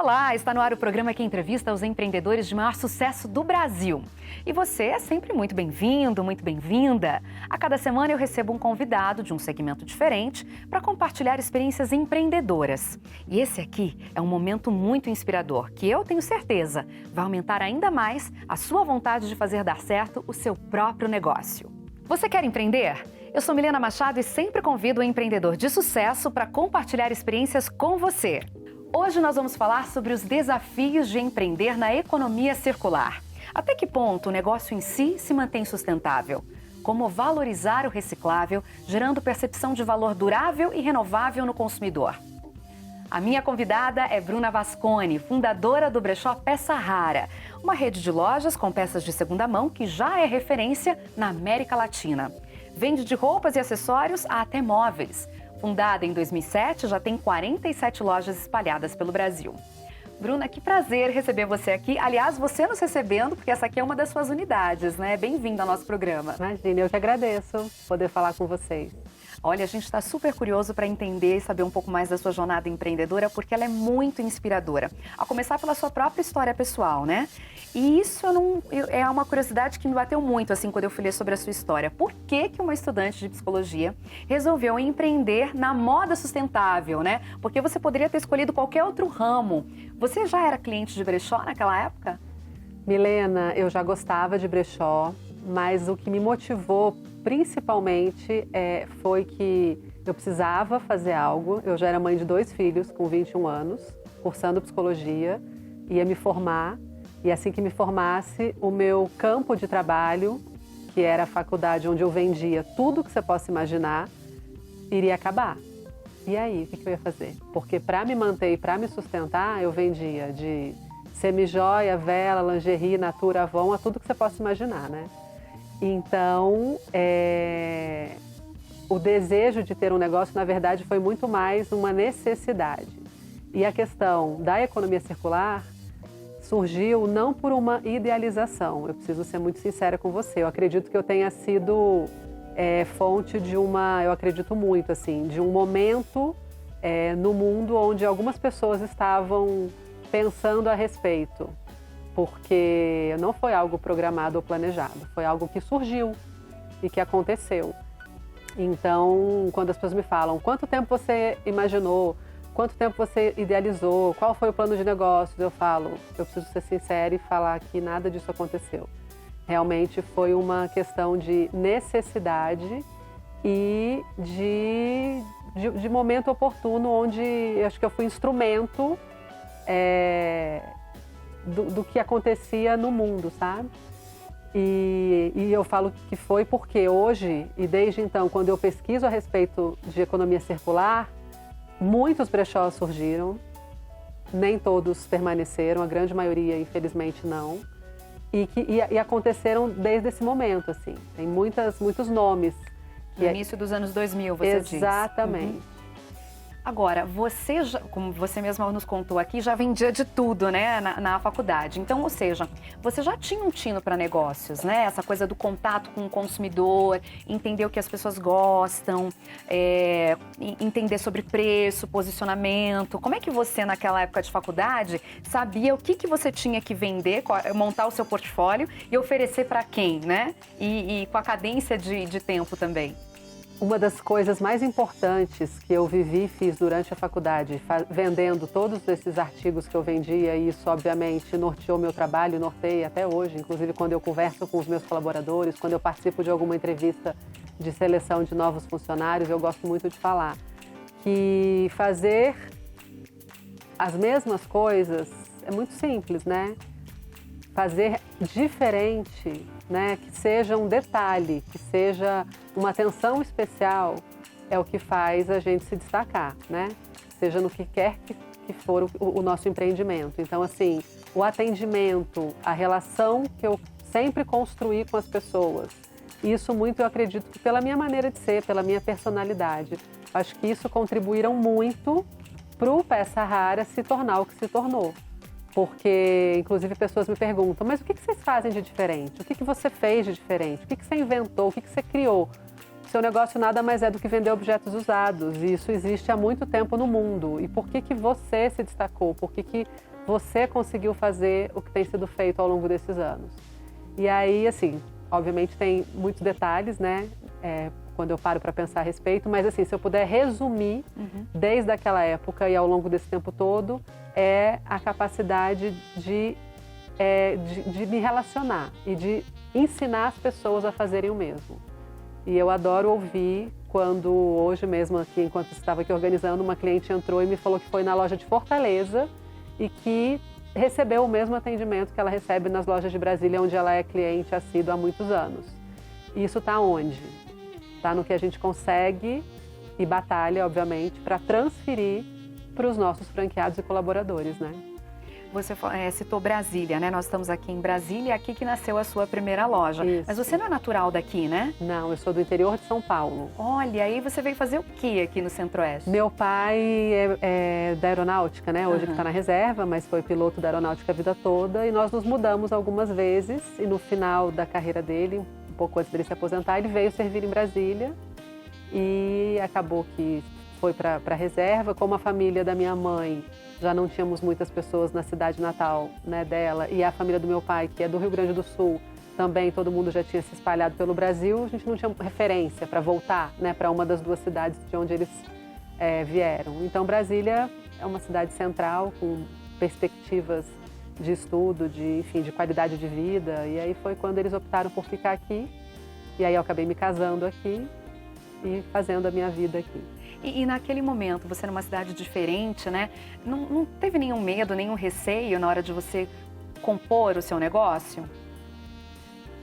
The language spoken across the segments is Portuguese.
Olá, está no ar o programa que entrevista os empreendedores de maior sucesso do Brasil. E você é sempre muito bem-vindo, muito bem-vinda. A cada semana eu recebo um convidado de um segmento diferente para compartilhar experiências empreendedoras. E esse aqui é um momento muito inspirador, que eu tenho certeza vai aumentar ainda mais a sua vontade de fazer dar certo o seu próprio negócio. Você quer empreender? Eu sou Milena Machado e sempre convido um empreendedor de sucesso para compartilhar experiências com você. Hoje nós vamos falar sobre os desafios de empreender na economia circular. Até que ponto o negócio em si se mantém sustentável? Como valorizar o reciclável, gerando percepção de valor durável e renovável no consumidor? A minha convidada é Bruna Vasconi, fundadora do Brechó Peça Rara, uma rede de lojas com peças de segunda mão que já é referência na América Latina. Vende de roupas e acessórios a até móveis. Fundada em 2007, já tem 47 lojas espalhadas pelo Brasil. Bruna, que prazer receber você aqui. Aliás, você nos recebendo, porque essa aqui é uma das suas unidades, né? Bem-vinda ao nosso programa. Imagina, eu que agradeço poder falar com vocês. Olha, a gente está super curioso para entender e saber um pouco mais da sua jornada empreendedora, porque ela é muito inspiradora. A começar pela sua própria história pessoal, né? E isso é uma curiosidade que me bateu muito, assim, quando eu fui ler sobre a sua história. Por que uma estudante de psicologia resolveu empreender na moda sustentável, né? Porque você poderia ter escolhido qualquer outro ramo. Você já era cliente de brechó naquela época? Milena, eu já gostava de brechó, mas o que me motivou principalmente foi que eu precisava fazer algo. Eu já era mãe de 2 filhos com 21 anos, cursando psicologia, ia me formar. E assim que me formasse, o meu campo de trabalho, que era a faculdade onde eu vendia tudo que você possa imaginar, iria acabar. E aí, o que eu ia fazer? Porque para me manter e para me sustentar, eu vendia de semi-joia, vela, lingerie, Natura, Avon, a tudo que você possa imaginar, né? Então, o desejo de ter um negócio, na verdade, foi muito mais uma necessidade. E a questão da economia circular surgiu não por uma idealização. Eu preciso ser muito sincera com você. Eu acredito que eu tenha sido fonte de eu acredito muito, assim, de um momento no mundo onde algumas pessoas estavam pensando a respeito. Porque não foi algo programado ou planejado, foi algo que surgiu e que aconteceu. Então, quando as pessoas me falam, quanto tempo você imaginou, quanto tempo você idealizou, qual foi o plano de negócios, eu falo, eu preciso ser sincera e falar que nada disso aconteceu. Realmente foi uma questão de necessidade e de momento oportuno, onde eu acho que eu fui instrumento do que acontecia no mundo, sabe? E eu falo que foi porque hoje, e desde então, quando eu pesquiso a respeito de economia circular, muitos brechós surgiram, nem todos permaneceram, a grande maioria, infelizmente, não. E aconteceram desde esse momento, assim. Tem muitos nomes. No início dos anos 2000, você diz. Exatamente. Agora, você, como você mesma nos contou aqui, já vendia de tudo, né, na faculdade. Então, ou seja, você já tinha um tino para negócios, né? Essa coisa do contato com o consumidor, entender o que as pessoas gostam, entender sobre preço, posicionamento. Como é que você, naquela época de faculdade, sabia o que você tinha que vender, montar o seu portfólio e oferecer para quem, né? E com a cadência de tempo também. Uma das coisas mais importantes que eu vivi e fiz durante a faculdade, vendendo todos esses artigos que eu vendia, e isso obviamente norteou meu trabalho, norteia até hoje, inclusive quando eu converso com os meus colaboradores, quando eu participo de alguma entrevista de seleção de novos funcionários, eu gosto muito de falar que fazer as mesmas coisas é muito simples, né? Fazer diferente, né? Que seja um detalhe, que seja uma atenção especial, é o que faz a gente se destacar, né? Seja no que quer que for o nosso empreendimento. Então, assim, o atendimento, a relação que eu sempre construí com as pessoas, isso muito eu acredito que pela minha maneira de ser, pela minha personalidade, acho que isso contribuíram muito para o Peça Rara se tornar o que se tornou. Porque, inclusive, pessoas me perguntam, mas o que vocês fazem de diferente? O que você fez de diferente? O que você inventou? O que você criou? seu negócio nada mais é do que vender objetos usados. E isso existe há muito tempo no mundo. E por que você se destacou? Por que você conseguiu fazer o que tem sido feito ao longo desses anos? E aí, assim, obviamente tem muitos detalhes, né? Quando eu paro para pensar a respeito. Mas, assim, se eu puder resumir, desde aquela época e ao longo desse tempo todo, é a capacidade de me relacionar e de ensinar as pessoas a fazerem o mesmo. E eu adoro ouvir quando, hoje mesmo, aqui, enquanto estava aqui organizando, uma cliente entrou e me falou que foi na loja de Fortaleza e que recebeu o mesmo atendimento que ela recebe nas lojas de Brasília, onde ela é cliente assídua há muitos anos. E isso está onde? Está no que a gente consegue e batalha, obviamente, para transferir para os nossos franqueados e colaboradores, né? Você citou Brasília, né? Nós estamos aqui em Brasília, aqui que nasceu a sua primeira loja. Isso. Mas você não é natural daqui, né? Não, eu sou do interior de São Paulo. Olha, aí você veio fazer o quê aqui no Centro-Oeste? Meu pai é da aeronáutica, né? Hoje que está na reserva, mas foi piloto da aeronáutica a vida toda. E nós nos mudamos algumas vezes. E no final da carreira dele, um pouco antes dele se aposentar, ele veio servir em Brasília. E acabou que foi para a reserva. Como a família da minha mãe, já não tínhamos muitas pessoas na cidade natal, né, dela. E a família do meu pai, que é do Rio Grande do Sul, também todo mundo já tinha se espalhado pelo Brasil. A gente não tinha referência para voltar, né, para uma das duas cidades de onde eles vieram. Então, Brasília é uma cidade central, com perspectivas de estudo, de qualidade de vida. E aí foi quando eles optaram por ficar aqui. E aí eu acabei me casando aqui e fazendo a minha vida aqui. E naquele momento, você numa cidade diferente, né? Não teve nenhum medo, nenhum receio na hora de você compor o seu negócio?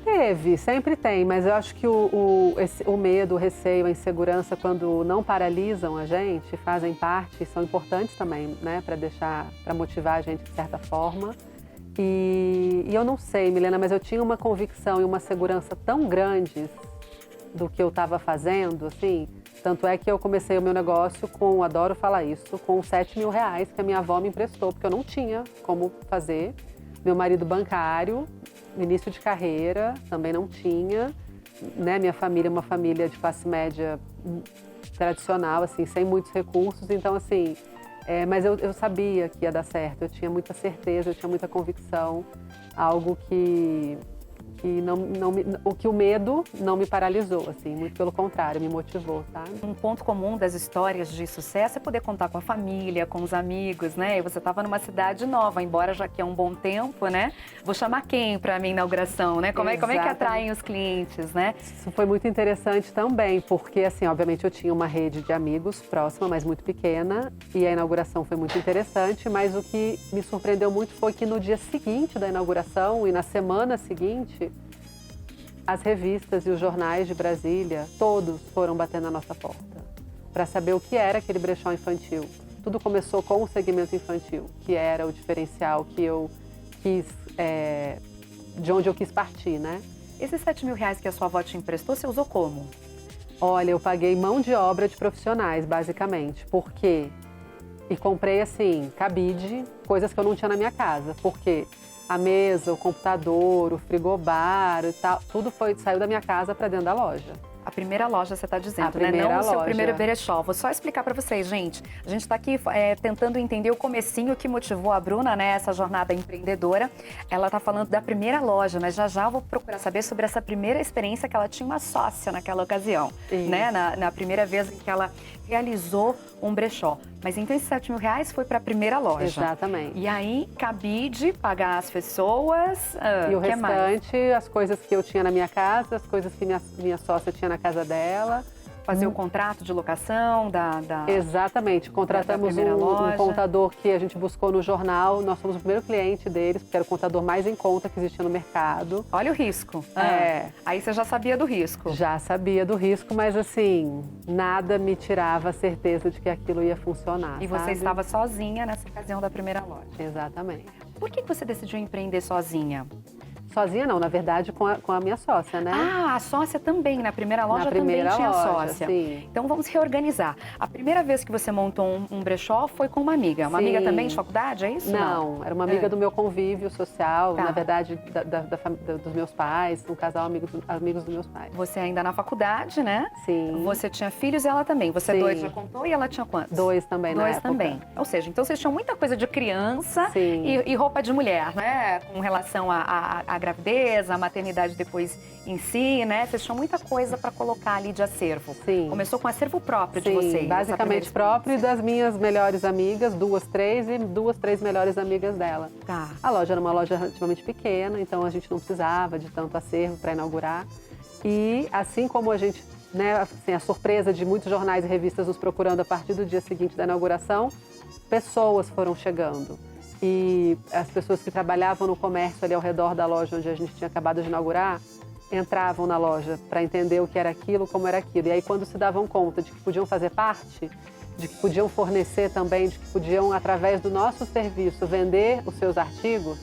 Teve, sempre tem, mas eu acho que o medo, o receio, a insegurança, quando não paralisam a gente, fazem parte, são importantes também, né? Para motivar a gente de certa forma. E eu não sei, Milena, mas eu tinha uma convicção e uma segurança tão grandes do que eu estava fazendo, assim. Tanto é que eu comecei o meu negócio adoro falar isso, com 7 mil reais que a minha avó me emprestou, porque eu não tinha como fazer. Meu marido bancário, início de carreira, também não tinha. Né? Minha família é uma família de classe média tradicional, assim, sem muitos recursos. Então, assim, mas eu sabia que ia dar certo, eu tinha muita certeza, eu tinha muita convicção. Algo que o medo não me paralisou, assim, muito pelo contrário, me motivou, sabe? Um ponto comum das histórias de sucesso é poder contar com a família, com os amigos, né? E você estava numa cidade nova, embora já que é um bom tempo, né? Vou chamar quem para a minha inauguração, né? Como é que atraem os clientes, né? Isso foi muito interessante também, porque, assim, obviamente eu tinha uma rede de amigos próxima, mas muito pequena, e a inauguração foi muito interessante, mas o que me surpreendeu muito foi que no dia seguinte da inauguração e na semana seguinte, as revistas e os jornais de Brasília, todos foram bater na nossa porta para saber o que era aquele brechó infantil. Tudo começou com o segmento infantil, que era o diferencial que eu quis, de onde eu quis partir, né? Esses 7 mil reais que a sua avó te emprestou, você usou como? Olha, eu paguei mão de obra de profissionais, basicamente, porque... E comprei, assim, cabide, coisas que eu não tinha na minha casa, porque... A mesa, o computador, o frigobar e tal, tudo saiu da minha casa para dentro da loja. A primeira loja, você está dizendo, né? Não o seu primeiro brechó. Vou só explicar para vocês, gente. A gente está aqui tentando entender o comecinho que motivou a Bruna, né? Essa jornada empreendedora. Ela está falando da primeira loja, mas já eu vou procurar saber sobre essa primeira experiência que ela tinha uma sócia naquela ocasião, né? Na primeira vez em que ela realizou um brechó. Mas então esses 7 mil reais foi para a primeira loja. Exatamente. E aí, cabide, pagar as pessoas, e o que restante, mais? As coisas que eu tinha na minha casa, as coisas que minha sócia tinha na casa dela. Fazer o contrato de locação Exatamente. Contratamos um contador que a gente buscou no jornal. Nós fomos o primeiro cliente deles, porque era o contador mais em conta que existia no mercado. Olha o risco. Aí você já sabia do risco. Já sabia do risco, mas assim, nada me tirava a certeza de que aquilo ia funcionar. E você estava sozinha nessa ocasião da primeira loja. Exatamente. Por que você decidiu empreender sozinha? Sozinha não, na verdade, com a minha sócia, né? Ah, a sócia também, na primeira loja primeira também tinha loja, sócia. sim. Então vamos reorganizar. A primeira vez que você montou um brechó foi com uma amiga. Uma Sim. amiga também de faculdade, é isso? Não, era uma amiga do meu convívio social, Tá. na verdade, dos meus pais, um casal amigos dos meus pais. Você ainda na faculdade, né? Sim. Você tinha filhos e ela também. Você Sim. 2 já contou e ela tinha quantos? 2 também, na Dois época. também. Ou seja, então vocês tinham muita coisa de criança Sim. e roupa de mulher, né? Com relação à gravidez, à maternidade depois em si, né? Vocês tinham muita coisa para colocar ali de acervo. Sim. Começou com acervo próprio de Sim, vocês. essa primeira basicamente próprio e das minhas melhores amigas, 2, 3 e 2, 3 melhores amigas dela. Tá. A loja era uma loja relativamente pequena, então a gente não precisava de tanto acervo para inaugurar. E assim como a gente, né, assim, a surpresa de muitos jornais e revistas nos procurando a partir do dia seguinte da inauguração, pessoas foram chegando. E as pessoas que trabalhavam no comércio ali ao redor da loja onde a gente tinha acabado de inaugurar, entravam na loja para entender o que era aquilo, como era aquilo. E aí quando se davam conta de que podiam fazer parte, de que podiam fornecer também, de que podiam, através do nosso serviço, vender os seus artigos,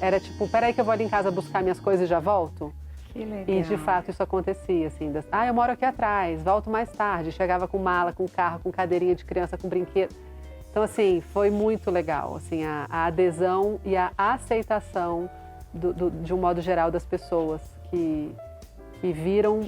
era tipo, peraí que eu vou ali em casa buscar minhas coisas e já volto. Que legal. E de fato isso acontecia, assim, eu moro aqui atrás, volto mais tarde. Chegava com mala, com carro, com cadeirinha de criança, com brinquedo. Então, assim, foi muito legal, assim, a adesão e a aceitação de um modo geral das pessoas que viram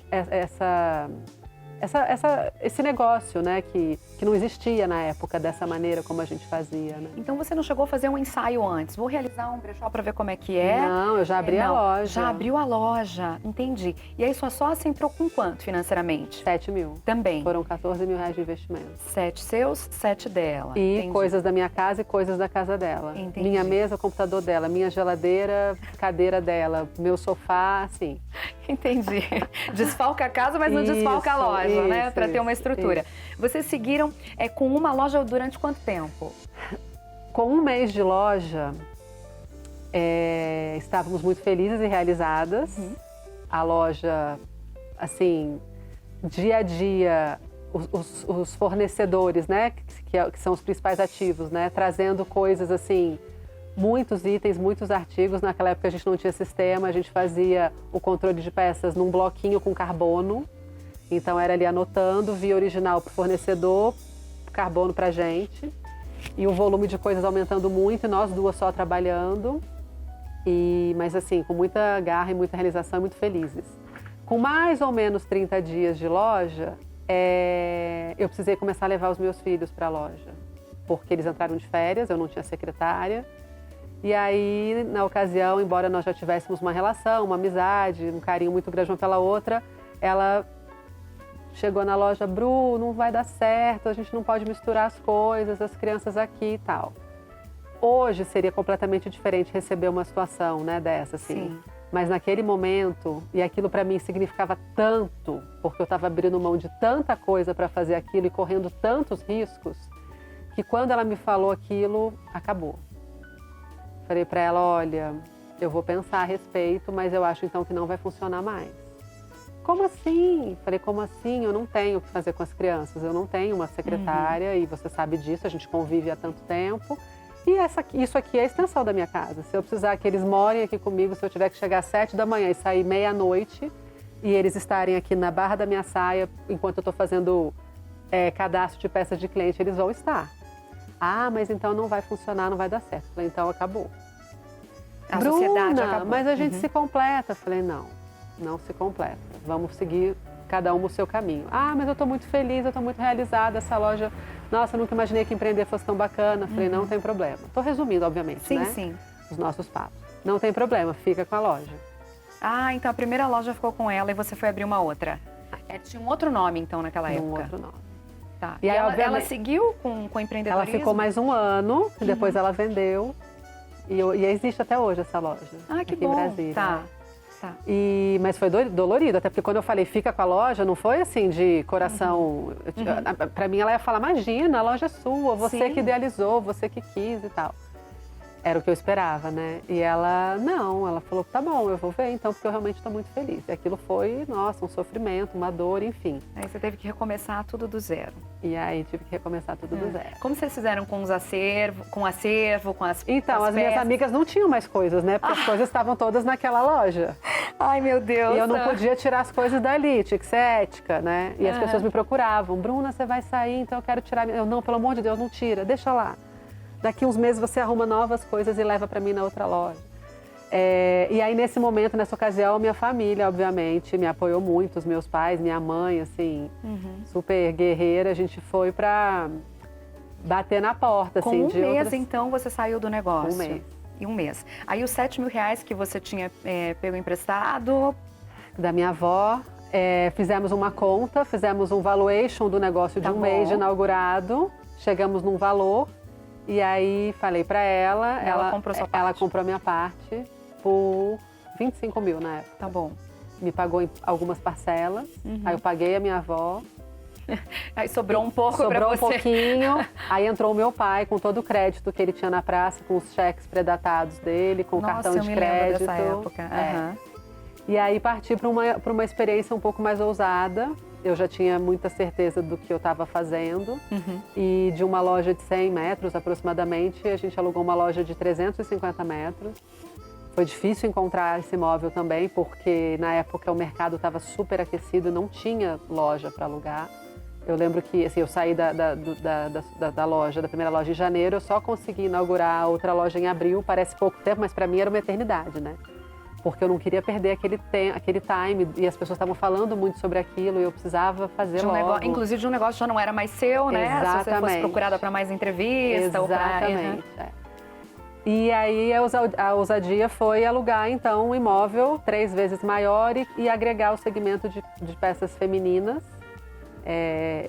esse negócio, né, que não existia na época dessa maneira como a gente fazia, né? Então você não chegou a fazer um ensaio antes? Vou realizar um brechó para ver como é que é? Não, eu já abri a loja. Já abriu a loja, entendi. E aí sua sócia entrou com quanto financeiramente? 7 mil. Também. Foram 14 mil reais de investimento. 7 seus, 7 dela. E Entendi. coisas da minha casa e coisas da casa dela. Entendi. Minha mesa, computador dela, minha geladeira, cadeira dela, meu sofá, assim. Entendi. Desfalca a casa, mas não desfalca a loja, né? Para ter uma estrutura. Vocês seguiram com uma loja durante quanto tempo? Com um mês de loja, estávamos muito felizes e realizadas. Uhum. A loja, assim, dia a dia, os fornecedores, né, que são os principais ativos, né, trazendo coisas assim, muitos itens, muitos artigos. Naquela época a gente não tinha sistema, a gente fazia o controle de peças num bloquinho com carbono. Então era ali anotando, via original para o fornecedor, carbono para a gente. E o volume de coisas aumentando muito, e nós duas só trabalhando. Mas assim, com muita garra e muita realização e muito felizes. Com mais ou menos 30 dias de loja, eu precisei começar a levar os meus filhos para a loja. Porque eles entraram de férias, eu não tinha secretária. E aí, na ocasião, embora nós já tivéssemos uma relação, uma amizade, um carinho muito grande uma pela outra, ela chegou na loja: Bru, não vai dar certo, a gente não pode misturar as coisas, as crianças aqui e tal. Hoje seria completamente diferente receber uma situação, né, dessa, assim. Sim. Mas naquele momento, e aquilo para mim significava tanto, porque eu estava abrindo mão de tanta coisa para fazer aquilo e correndo tantos riscos, que quando ela me falou aquilo, acabou. Falei para ela: olha, eu vou pensar a respeito, mas eu acho então que não vai funcionar mais. Como assim? Falei: como assim? Eu não tenho o que fazer com as crianças, eu não tenho uma secretária, e você sabe disso, a gente convive há tanto tempo. E isso aqui é a extensão da minha casa. Se eu precisar que eles morem aqui comigo, se eu tiver que chegar às 7 da manhã e sair meia-noite, e eles estarem aqui na barra da minha saia, enquanto eu estou fazendo cadastro de peças de cliente, eles vão estar. Ah, mas então não vai funcionar, não vai dar certo. Falei: então acabou. A Bruna, sociedade acabou. mas a gente se completa. Falei: não se completa. Vamos seguir cada um o seu caminho. Ah, mas eu estou muito feliz, eu estou muito realizada, essa loja... Nossa, eu nunca imaginei que empreender fosse tão bacana. Falei: não tem problema. Estou resumindo, obviamente, Sim, né? sim. Os nossos papos. Não tem problema, fica com a loja. Ah, então a primeira loja ficou com ela e você foi abrir uma outra. Tinha um outro nome, então, naquela época? Um outro nome. Tá. E aí, ela seguiu com o empreendedorismo? Ela ficou mais um ano, e depois ela vendeu. E existe até hoje essa loja. Ah, que aqui bom. em Brasília. Tá. Tá. Mas foi dolorido, até porque quando eu falei fica com a loja, não foi assim de coração. Pra mim ela ia falar: imagina, a loja é sua, você Sim. que idealizou, você que quis e tal. Era o que eu esperava, né? E ela falou, tá bom, eu vou ver então, porque eu realmente estou muito feliz. E aquilo foi, nossa, um sofrimento, uma dor, enfim. Aí você teve que recomeçar tudo do zero. E aí tive que recomeçar tudo do zero. Como vocês fizeram com os acervo, com as Então, as minhas peças? amigas não tinham mais coisas, né? Porque as coisas estavam todas naquela loja. Ai, meu Deus. E eu não podia tirar as coisas dali, tinha que ser ética, né? E as pessoas me procuravam. Bruna, você vai sair, então eu quero tirar. Eu, não, pelo amor de Deus, não tira, deixa lá. Daqui uns meses você arruma novas coisas e leva para mim na outra loja. E aí, nesse momento, nessa ocasião, minha família, obviamente, me apoiou muito. Os meus pais, minha mãe, assim, super guerreira. A gente foi para bater na porta, Com assim, um mês, então, você saiu do negócio? Um mês. Em um mês. Aí, os R$7.000 que você tinha pego emprestado... Da minha avó, fizemos uma conta, fizemos um valuation do negócio de um mês de inaugurado. Chegamos num valor. E aí falei pra ela, ela comprou sua parte. Ela comprou a minha parte por 25 mil na época. Tá bom. Me pagou em algumas parcelas, aí eu paguei a minha avó. Aí sobrou um pouco pra você. Sobrou um pouquinho, aí entrou o meu pai com todo o crédito que ele tinha na praça, com os cheques predatados dele, com o cartão de crédito. Nossa, eu me lembro dessa época. E aí parti para uma experiência um pouco mais ousada. Eu já tinha muita certeza do que eu estava fazendo. E de uma loja de 100 metros aproximadamente, a gente alugou uma loja de 350 metros. Foi difícil encontrar esse imóvel também, porque na época o mercado estava super aquecido, não tinha loja para alugar. Eu lembro que assim, eu saí da loja, da primeira loja em janeiro, eu só consegui inaugurar a outra loja em abril. Parece pouco tempo, mas para mim era uma eternidade, né? Porque eu não queria perder aquele time e as pessoas estavam falando muito sobre aquilo e eu precisava fazer logo. Inclusive de um negócio já não era mais seu, né? Exatamente. Se você fosse procurada para mais entrevista. Exatamente. E aí a ousadia foi alugar então um imóvel 3 vezes maior e agregar o segmento de peças femininas,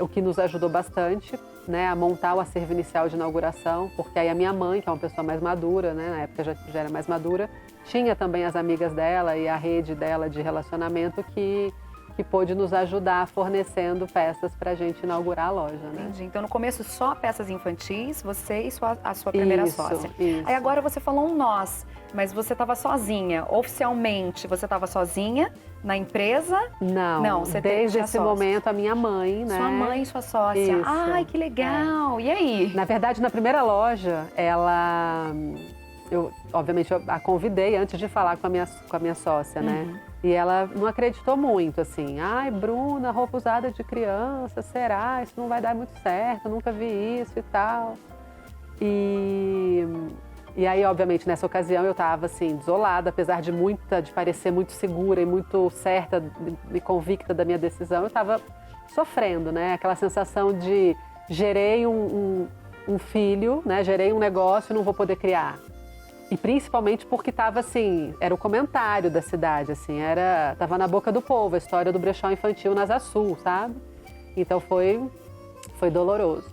o que nos ajudou bastante, né, a montar o acervo inicial de inauguração, porque aí a minha mãe, que é uma pessoa mais madura, né, na época já era mais madura, tinha também as amigas dela e a rede dela de relacionamento que pôde nos ajudar fornecendo peças para a gente inaugurar a loja, né? Entendi. Então, no começo, só peças infantis, você e a sua primeira sócia. Isso. Aí agora você falou um nós, mas você estava sozinha. Oficialmente, você estava sozinha na empresa? Não, você desde esse momento a minha mãe, né? Sua mãe e sua sócia. Isso. Ai, que legal! E aí? Na verdade, na primeira loja, eu obviamente a convidei antes de falar com a minha sócia, né? E ela não acreditou muito, assim. Ai, Bruna, roupa usada de criança, será? Isso não vai dar muito certo, nunca vi isso e tal. E aí, obviamente, nessa ocasião eu estava, assim, desolada, apesar de parecer muito segura e muito certa e convicta da minha decisão, eu estava sofrendo, né? Aquela sensação de gerei um filho, né? Gerei um negócio e não vou poder criar. E principalmente porque estava assim, era o comentário da cidade, assim, tava na boca do povo a história do brechó infantil na Asa Sul, sabe? Então foi doloroso.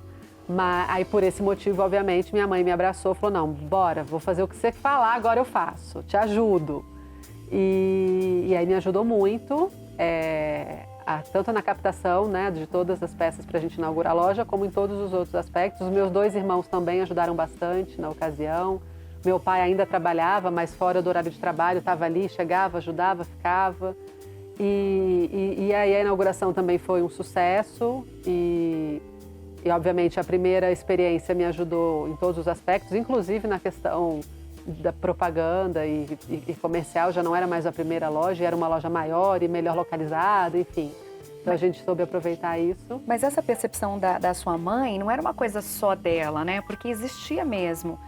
Mas aí por esse motivo, obviamente, minha mãe me abraçou e falou, não, bora, vou fazer o que você falar, agora eu faço, te ajudo. E aí me ajudou muito, tanto na captação, né, de todas as peças para a gente inaugurar a loja, como em todos os outros aspectos. Os meus 2 irmãos também ajudaram bastante na ocasião. Meu pai ainda trabalhava, mas fora do horário de trabalho, estava ali, chegava, ajudava, ficava. E aí a inauguração também foi um sucesso e obviamente, a primeira experiência me ajudou em todos os aspectos, inclusive na questão da propaganda e comercial. Já não era mais a primeira loja, era uma loja maior e melhor localizada, enfim. Então a gente soube aproveitar isso. Mas essa percepção da sua mãe não era uma coisa só dela, né? Porque existia mesmo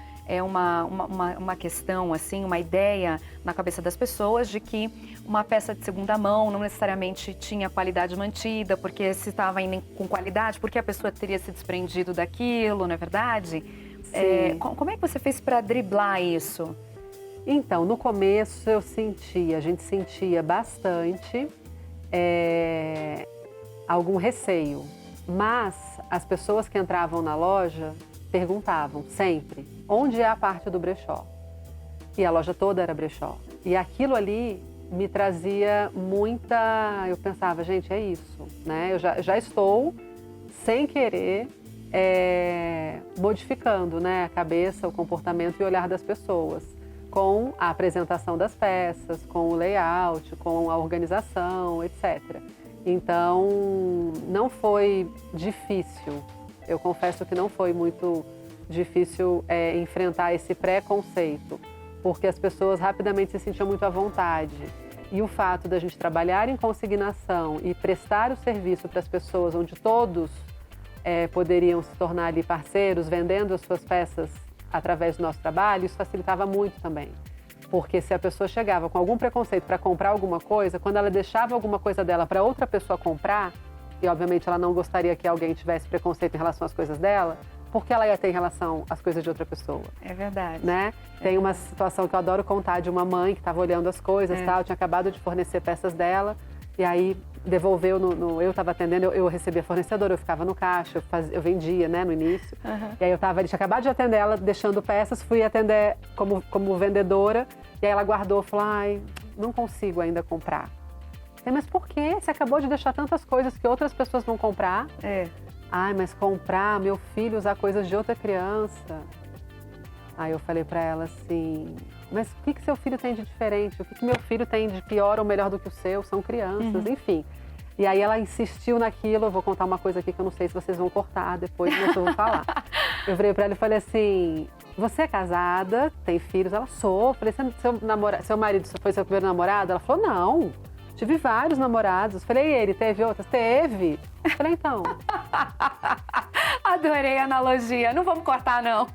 uma questão, assim, uma ideia na cabeça das pessoas de que uma peça de segunda mão não necessariamente tinha qualidade mantida, porque se estava indo com qualidade, porque a pessoa teria se desprendido daquilo, não é verdade? Como é que você fez para driblar isso? Então, no começo a gente sentia bastante algum receio, mas as pessoas que entravam na loja perguntavam sempre, onde é a parte do brechó? E a loja toda era brechó. E aquilo ali me trazia eu pensava, gente, é isso, né? Eu já estou, sem querer, modificando, né, a cabeça, o comportamento e o olhar das pessoas, com a apresentação das peças, com o layout, com a organização, etc. Então, não foi difícil. Eu confesso que não foi muito difícil enfrentar esse preconceito, porque as pessoas rapidamente se sentiam muito à vontade. E o fato da gente trabalhar em consignação e prestar o serviço para as pessoas, onde todos poderiam se tornar ali parceiros, vendendo as suas peças através do nosso trabalho, isso facilitava muito também. Porque se a pessoa chegava com algum preconceito para comprar alguma coisa, quando ela deixava alguma coisa dela para outra pessoa comprar, e obviamente ela não gostaria que alguém tivesse preconceito em relação às coisas dela, porque ela ia ter em relação às coisas de outra pessoa. É verdade. Né? Tem uma situação que eu adoro contar de uma mãe que estava olhando as coisas, tal, tinha acabado de fornecer peças dela, e aí devolveu, eu estava atendendo, eu recebia fornecedor, eu ficava no caixa, eu vendia, né, no início. E aí ele tinha acabado de atender ela, deixando peças, fui atender como vendedora, e aí ela guardou, falou, ai, não consigo ainda comprar. Mas por quê? Você acabou de deixar tantas coisas que outras pessoas vão comprar? Ai, mas comprar, meu filho usar coisas de outra criança. Aí eu falei pra ela assim, mas o que seu filho tem de diferente? O que meu filho tem de pior ou melhor do que o seu? São crianças, enfim. E aí ela insistiu naquilo, eu vou contar uma coisa aqui que eu não sei se vocês vão cortar depois, mas eu vou falar. Eu virei pra ela e falei assim, você é casada, tem filhos? Ela, sou. Eu falei, seu marido foi seu primeiro namorado? Ela falou, não. Tive vários namorados. Falei, e ele teve outras? Teve. Falei, então. Adorei a analogia. Não vamos cortar, não.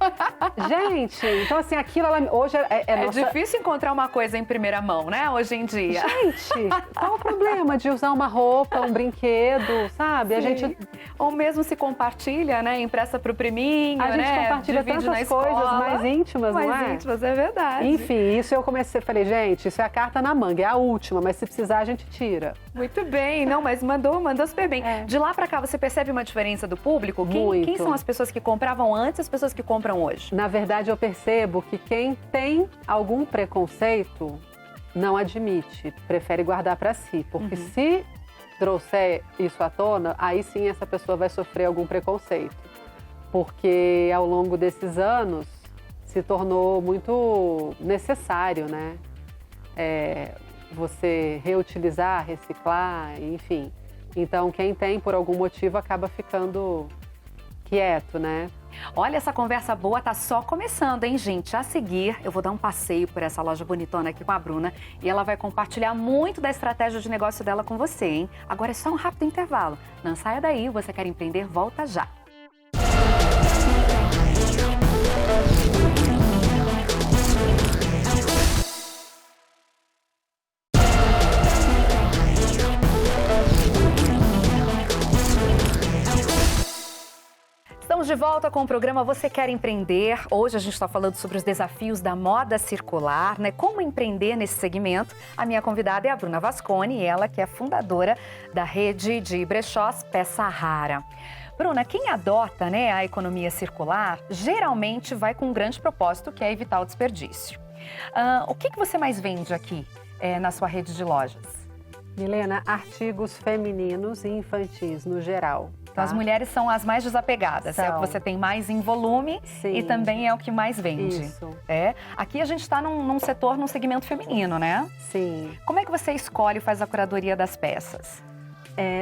Gente, então assim, aquilo hoje é nossa... difícil encontrar uma coisa em primeira mão, né? Hoje em dia. Gente, qual o problema de usar uma roupa, um brinquedo, sabe? Sim. A gente... Ou mesmo se compartilha, né? Empresta pro priminho, a gente compartilha divide tantas coisas mais íntimas, não é? Mais íntimas, é verdade. Enfim, isso eu falei, gente, isso é a carta na manga, é a última, mas se precisar a gente tira. Muito bem, não, mas mandou super bem. De lá pra cá, você percebe uma diferença do público? Quem são as pessoas que compravam antes e as pessoas que compram hoje? Na verdade, eu percebo que quem tem algum preconceito não admite, prefere guardar para si. Porque se trouxer isso à tona, aí sim essa pessoa vai sofrer algum preconceito. Porque ao longo desses anos se tornou muito necessário, né? Você reutilizar, reciclar, enfim. Então, quem tem, por algum motivo, acaba ficando quieto, né? Olha, essa conversa boa tá só começando, hein, gente? A seguir, eu vou dar um passeio por essa loja bonitona aqui com a Bruna e ela vai compartilhar muito da estratégia de negócio dela com você, hein? Agora é só um rápido intervalo. Não saia daí, Você Quer Empreender, volta já. Estamos de volta com o programa Você Quer Empreender. Hoje a gente está falando sobre os desafios da moda circular, né? Como empreender nesse segmento. A minha convidada é a Bruna Vasconi, ela que é fundadora da rede de brechós Peça Rara. Bruna, quem adota, né, a economia circular geralmente vai com um grande propósito, que é evitar o desperdício. O que você mais vende aqui na sua rede de lojas? Milena, artigos femininos e infantis no geral. Então, as mulheres são as mais desapegadas, é o que você tem mais em volume. Sim. E também é o que mais vende. Isso. Aqui a gente está num segmento feminino, né? Sim. Como é que você escolhe e faz a curadoria das peças?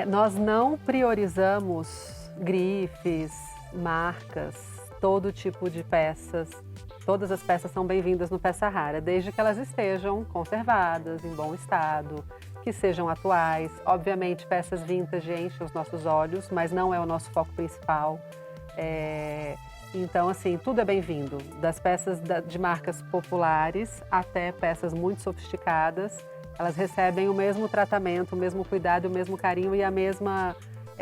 Nós não priorizamos grifes, marcas, todo tipo de peças. Todas as peças são bem-vindas no Peça Rara, desde que elas estejam conservadas, em bom estado, que sejam atuais. Obviamente, peças vintage enchem os nossos olhos, mas não é o nosso foco principal. Então, assim, tudo é bem-vindo, das peças de marcas populares até peças muito sofisticadas. Elas recebem o mesmo tratamento, o mesmo cuidado, o mesmo carinho e a mesma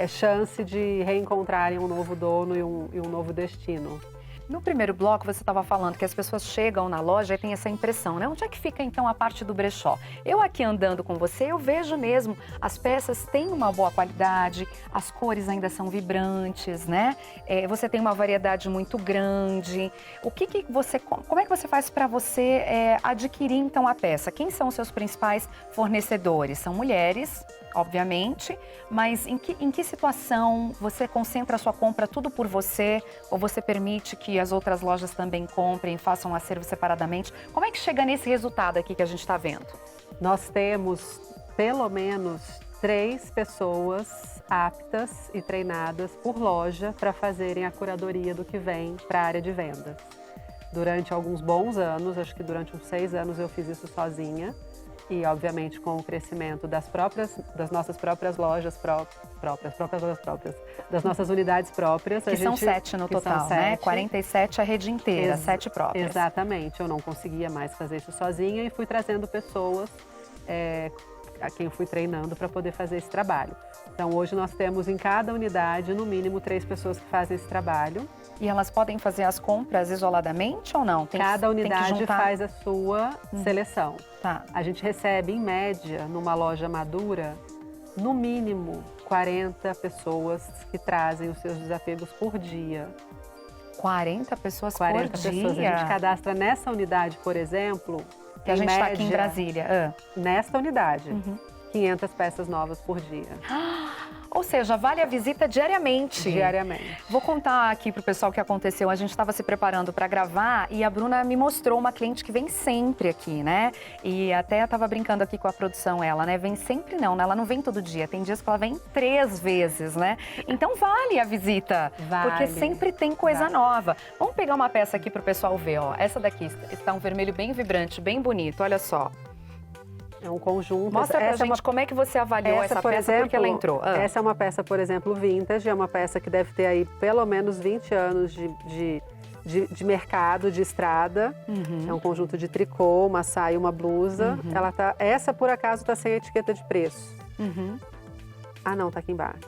chance de reencontrarem um novo dono e um novo destino. No primeiro bloco, você estava falando que as pessoas chegam na loja e têm essa impressão, né? Onde é que fica, então, a parte do brechó? Eu aqui andando com você, eu vejo mesmo, as peças têm uma boa qualidade, as cores ainda são vibrantes, né? Você tem uma variedade muito grande. Como é que você faz para você adquirir, então, a peça? Quem são os seus principais fornecedores? São mulheres, obviamente, mas em que situação você concentra a sua compra tudo por você ou você permite que as outras lojas também comprem, façam um acervo separadamente? Como é que chega nesse resultado aqui que a gente está vendo? Nós temos pelo menos 3 pessoas aptas e treinadas por loja para fazerem a curadoria do que vem para a área de vendas. Durante alguns bons anos, acho que durante uns 6 anos eu fiz isso sozinha. E, obviamente, com o crescimento das nossas próprias lojas das nossas unidades próprias. Que são 7 no total, né? 47 a rede inteira, 7 próprias. Exatamente. Eu não conseguia mais fazer isso sozinha e fui trazendo pessoas a quem eu fui treinando para poder fazer esse trabalho. Então, hoje nós temos em cada unidade, no mínimo, 3 pessoas que fazem esse trabalho. E elas podem fazer as compras isoladamente ou não? Cada unidade faz a sua seleção. Tá. A gente recebe, em média, numa loja madura, no mínimo 40 pessoas que trazem os seus desapegos por dia. 40 pessoas 40 por pessoas. dia? A gente cadastra nessa unidade, por exemplo, que a gente está aqui em Brasília. Nesta unidade, 500 peças novas por dia. Ou seja, vale a visita diariamente. Diariamente. Vou contar aqui pro pessoal o que aconteceu. A gente estava se preparando para gravar e a Bruna me mostrou uma cliente que vem sempre aqui, né? E até estava brincando aqui com a produção, ela, né? Vem sempre não, né? Ela não vem todo dia. Tem dias que ela vem 3 vezes, né? Então vale a visita. Vale. Porque sempre tem coisa nova. Vamos pegar uma peça aqui pro pessoal ver, ó. Essa daqui está um vermelho bem vibrante, bem bonito. Olha só. É um conjunto. Mostra pra gente como é que você avaliou essa peça, exemplo, porque ela entrou. Essa é uma peça, por exemplo, vintage. É uma peça que deve ter aí pelo menos 20 anos de mercado, de estrada. É um conjunto de tricô, uma saia e uma blusa. Essa, por acaso, está sem etiqueta de preço. Ah, não, tá aqui embaixo.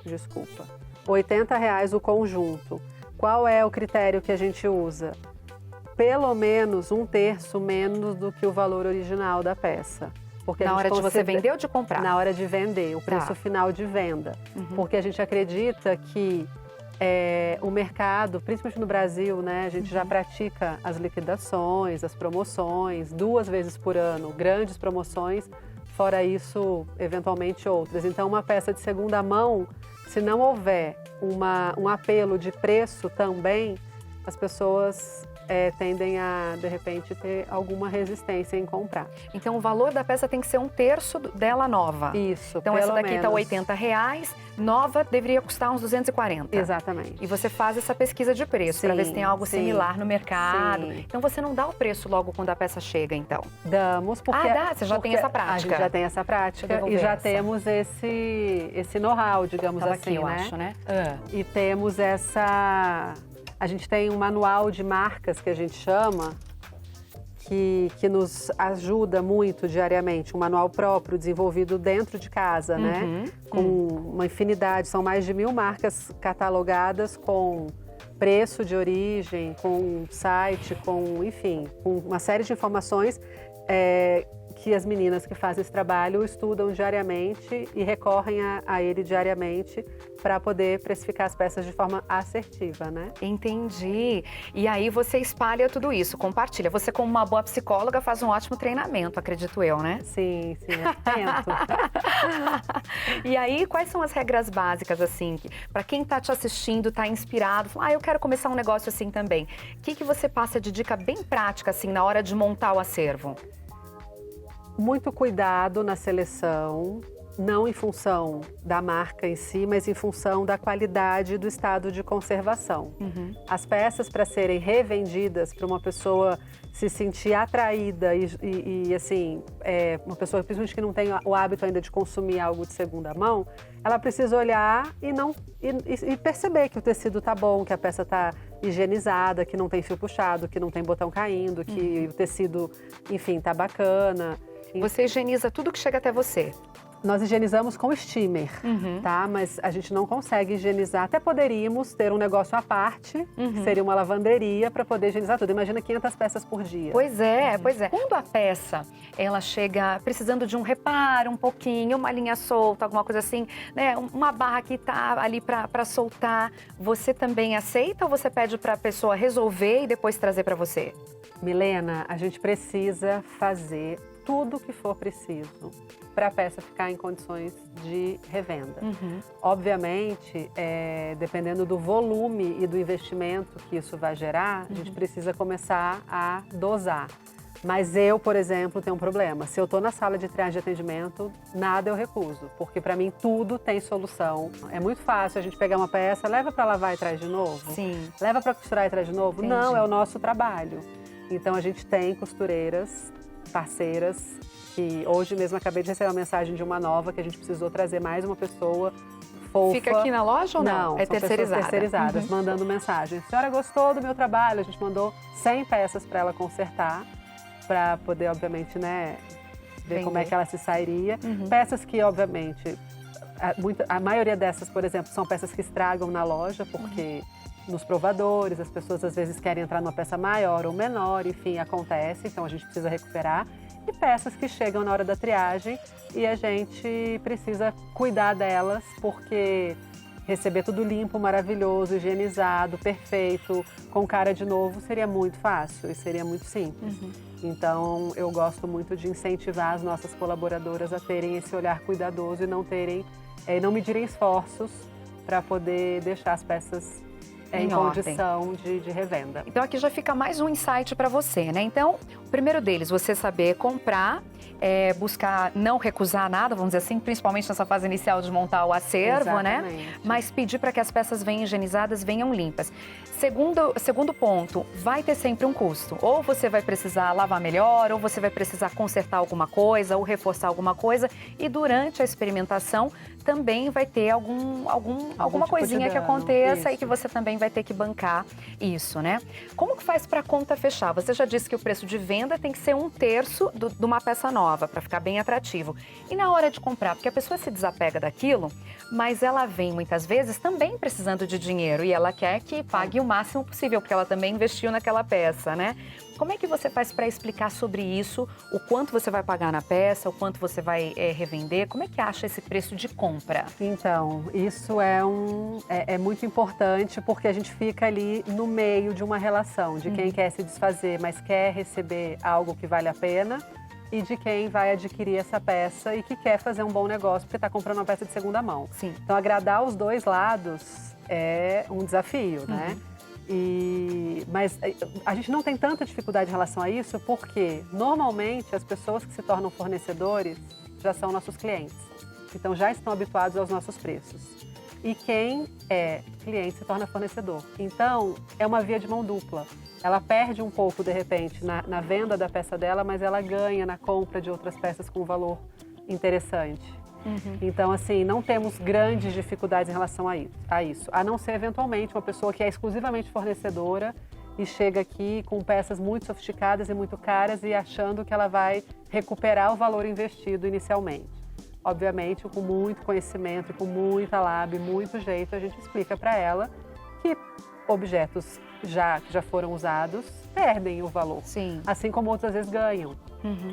Desculpa. R$80 o conjunto. Qual é o critério que a gente usa? Pelo menos 1/3 menos do que o valor original da peça. Porque na hora de você vender ou de comprar? Na hora de vender, o preço final de venda. Porque a gente acredita que o mercado, principalmente no Brasil, né, a gente já pratica as liquidações, as promoções, 2 vezes por ano, grandes promoções, fora isso, eventualmente outras. Então, uma peça de segunda mão, se não houver um apelo de preço também, as pessoas tendem a, de repente, ter alguma resistência em comprar. Então, o valor da peça tem que ser 1/3 dela nova. Isso, então, essa daqui está R$80, nova deveria custar uns 240. Exatamente. E você faz essa pesquisa de preço para ver se tem algo similar no mercado. Sim. Então, você não dá o preço logo quando a peça chega, então? Damos, porque... dá? Você já tem essa prática? A gente já tem essa prática e já temos esse know-how, digamos assim, aqui, eu acho, né? E temos essa... A gente tem um manual de marcas que a gente chama, que nos ajuda muito diariamente, um manual próprio desenvolvido dentro de casa, né? Com uma infinidade, são mais de 1000 marcas catalogadas com preço de origem, com site, enfim, com uma série de informações que as meninas que fazem esse trabalho estudam diariamente e recorrem a ele diariamente para poder precificar as peças de forma assertiva, né? Entendi. E aí você espalha tudo isso, compartilha. Você, como uma boa psicóloga, faz um ótimo treinamento, acredito eu, né? Sim, eu tento. E aí, quais são as regras básicas, assim, para quem está te assistindo, está inspirado, fala, eu quero começar um negócio assim também. O que você passa de dica bem prática, assim, na hora de montar o acervo? Muito cuidado na seleção, não em função da marca em si, mas em função da qualidade do estado de conservação. As peças, para serem revendidas, para uma pessoa se sentir atraída e assim, uma pessoa principalmente que não tem o hábito ainda de consumir algo de segunda mão, ela precisa olhar e perceber que o tecido tá bom, que a peça tá higienizada, que não tem fio puxado, que não tem botão caindo, que o tecido, enfim, tá bacana. Você higieniza tudo que chega até você? Nós higienizamos com steamer, tá? Mas a gente não consegue higienizar. Até poderíamos ter um negócio à parte, que seria uma lavanderia, para poder higienizar tudo. Imagina 500 peças por dia. Pois é, pois é. Quando a peça, ela chega precisando de um reparo um pouquinho, uma linha solta, alguma coisa assim, né? Uma barra que tá ali para soltar, você também aceita ou você pede para a pessoa resolver e depois trazer para você? Milena, a gente precisa fazer tudo que for preciso para a peça ficar em condições de revenda. Obviamente, dependendo do volume e do investimento que isso vai gerar, a gente precisa começar a dosar. Mas eu, por exemplo, tenho um problema. Se eu estou na sala de triagem de atendimento, nada eu recuso, porque para mim tudo tem solução. É muito fácil a gente pegar uma peça, leva para lavar e traz de novo? Sim. Leva para costurar e traz de novo? Entendi. Não, é o nosso trabalho. Então a gente tem costureiras, parceiras, que hoje mesmo acabei de receber uma mensagem de uma nova que a gente precisou trazer mais uma pessoa fofa. Fica aqui na loja ou não? Não, É são terceirizada. pessoas terceirizadas, mandando mensagem. A senhora gostou do meu trabalho? A gente mandou 100 peças para ela consertar, para poder, obviamente, né, ver como é que ela se sairia. Peças que, obviamente, a maioria dessas, por exemplo, são peças que estragam na loja, porque nos provadores as pessoas às vezes querem entrar numa peça maior ou menor, enfim, acontece, então a gente precisa recuperar. E peças que chegam na hora da triagem e a gente precisa cuidar delas, porque receber tudo limpo, maravilhoso, higienizado, perfeito, com cara de novo, seria muito fácil e seria muito simples. Então, eu gosto muito de incentivar as nossas colaboradoras a terem esse olhar cuidadoso e não medirem esforços para poder deixar as peças em condição de revenda. Então aqui já fica mais um insight para você, né? Então, o primeiro deles, você saber comprar, buscar não recusar nada, vamos dizer assim, principalmente nessa fase inicial de montar o acervo, né? Mas pedir para que as peças venham higienizadas, venham limpas. Segundo ponto, vai ter sempre um custo. Ou você vai precisar lavar melhor, ou você vai precisar consertar alguma coisa, ou reforçar alguma coisa. E durante a experimentação também vai ter alguma tipo coisinha que aconteça isso. E que você também vai ter que bancar isso, né? Como que faz para a conta fechar? Você já disse que o preço de venda tem que ser 1/3 de uma peça nova, para ficar bem atrativo. E na hora de comprar, porque a pessoa se desapega daquilo, mas ela vem muitas vezes também precisando de dinheiro e ela quer que pague o máximo possível, porque ela também investiu naquela peça, né? Como é que você faz para explicar sobre isso, o quanto você vai pagar na peça, o quanto você vai revender? Como é que acha esse preço de compra? Então, isso é muito importante porque a gente fica ali no meio de uma relação, de quem quer se desfazer, mas quer receber algo que vale a pena, e de quem vai adquirir essa peça e que quer fazer um bom negócio porque está comprando uma peça de segunda mão. Sim. Então, agradar os dois lados é um desafio, né? Mas a gente não tem tanta dificuldade em relação a isso porque, normalmente, as pessoas que se tornam fornecedores já são nossos clientes. Então, já estão habituados aos nossos preços. E quem é cliente se torna fornecedor. Então, é uma via de mão dupla. Ela perde um pouco, de repente, na venda da peça dela, mas ela ganha na compra de outras peças com valor interessante. Então, assim, não temos grandes dificuldades em relação a isso. A não ser, eventualmente, uma pessoa que é exclusivamente fornecedora e chega aqui com peças muito sofisticadas e muito caras e achando que ela vai recuperar o valor investido inicialmente. Obviamente, com muito conhecimento, com muita lábia, muito jeito, a gente explica para ela que objetos que já foram usados perdem o valor. Sim. Assim como outras vezes ganham.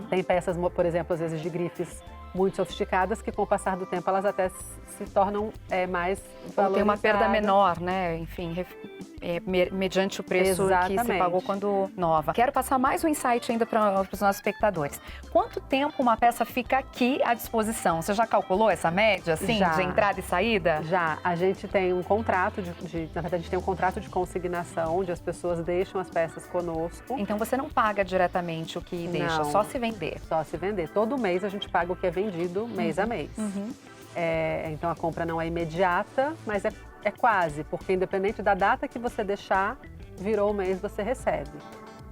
Tem peças, por exemplo, às vezes de grifes muito sofisticadas que com o passar do tempo elas até se tornam mais valorizadas. Ou tem uma perda menor, né? Enfim, mediante o preço que se pagou quando nova. Quero passar mais um insight ainda para os nossos espectadores. Quanto tempo uma peça fica aqui à disposição? Você já calculou essa média, assim, de entrada e saída? Já. A gente tem um contrato na verdade, a gente tem um contrato de consignação, onde as pessoas deixam as peças conosco. Então você não paga diretamente o que deixa, só se vender. Só se vender. Todo mês a gente paga o que é vendido mês a mês. Então a compra não é imediata, mas é quase, porque independente da data que você deixar, virou o mês, você recebe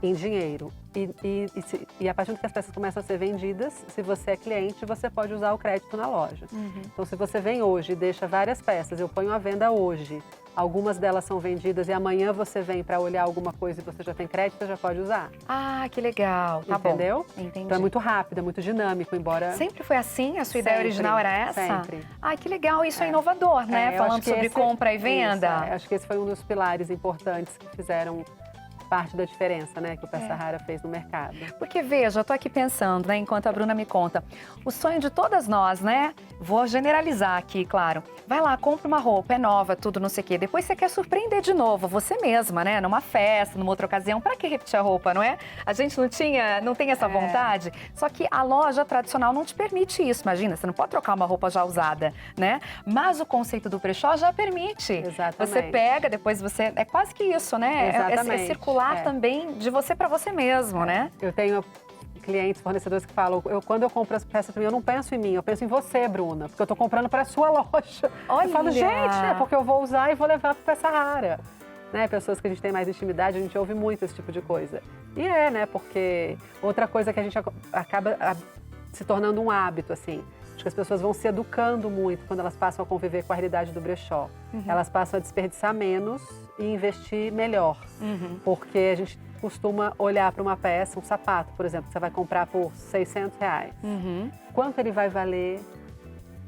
em dinheiro. E a partir do que as peças começam a ser vendidas, se você é cliente, você pode usar o crédito na loja. Então, se você vem hoje e deixa várias peças, eu ponho à venda hoje, algumas delas são vendidas e amanhã você vem para olhar alguma coisa e você já tem crédito, você já pode usar. Ah, que legal. Tá Entendeu? Bom. Entendi. Então é muito rápido, é muito dinâmico, embora... Sempre foi assim? A sua ideia original era essa? Sempre. Ai, que legal. Isso é inovador, né? Falando sobre compra e venda. Acho que esse foi um dos pilares importantes que fizeram parte da diferença, né, que o Peça Rara fez no mercado. Porque veja, eu tô aqui pensando, né, enquanto a Bruna me conta, o sonho de todas nós, né? Vou generalizar aqui, claro. Vai lá, compra uma roupa, é nova, tudo, não sei o quê. Depois você quer surpreender de novo, você mesma, né? Numa festa, numa outra ocasião. Pra que repetir a roupa, não é? A gente não tem essa vontade. Só que a loja tradicional não te permite isso. Imagina, você não pode trocar uma roupa já usada, né? Mas o conceito do brechó já permite. Exatamente. Você pega, depois você... É quase que isso, né? Exatamente. É circular também de você pra você mesmo, né? Eu tenho clientes, fornecedores que falam, quando eu compro as peças pra mim, eu não penso em mim, eu penso em você, Bruna, porque eu tô comprando pra sua loja. Olha! Eu falo, gente, é porque eu vou usar e vou levar pro Peça Rara. Né? Pessoas que a gente tem mais intimidade, a gente ouve muito esse tipo de coisa. E né? Porque outra coisa que a gente acaba se tornando um hábito, assim. Acho que as pessoas vão se educando muito quando elas passam a conviver com a realidade do brechó. Elas passam a desperdiçar menos e investir melhor. Porque a gente costuma olhar para uma peça, um sapato, por exemplo, que você vai comprar por R$600. Quanto ele vai valer?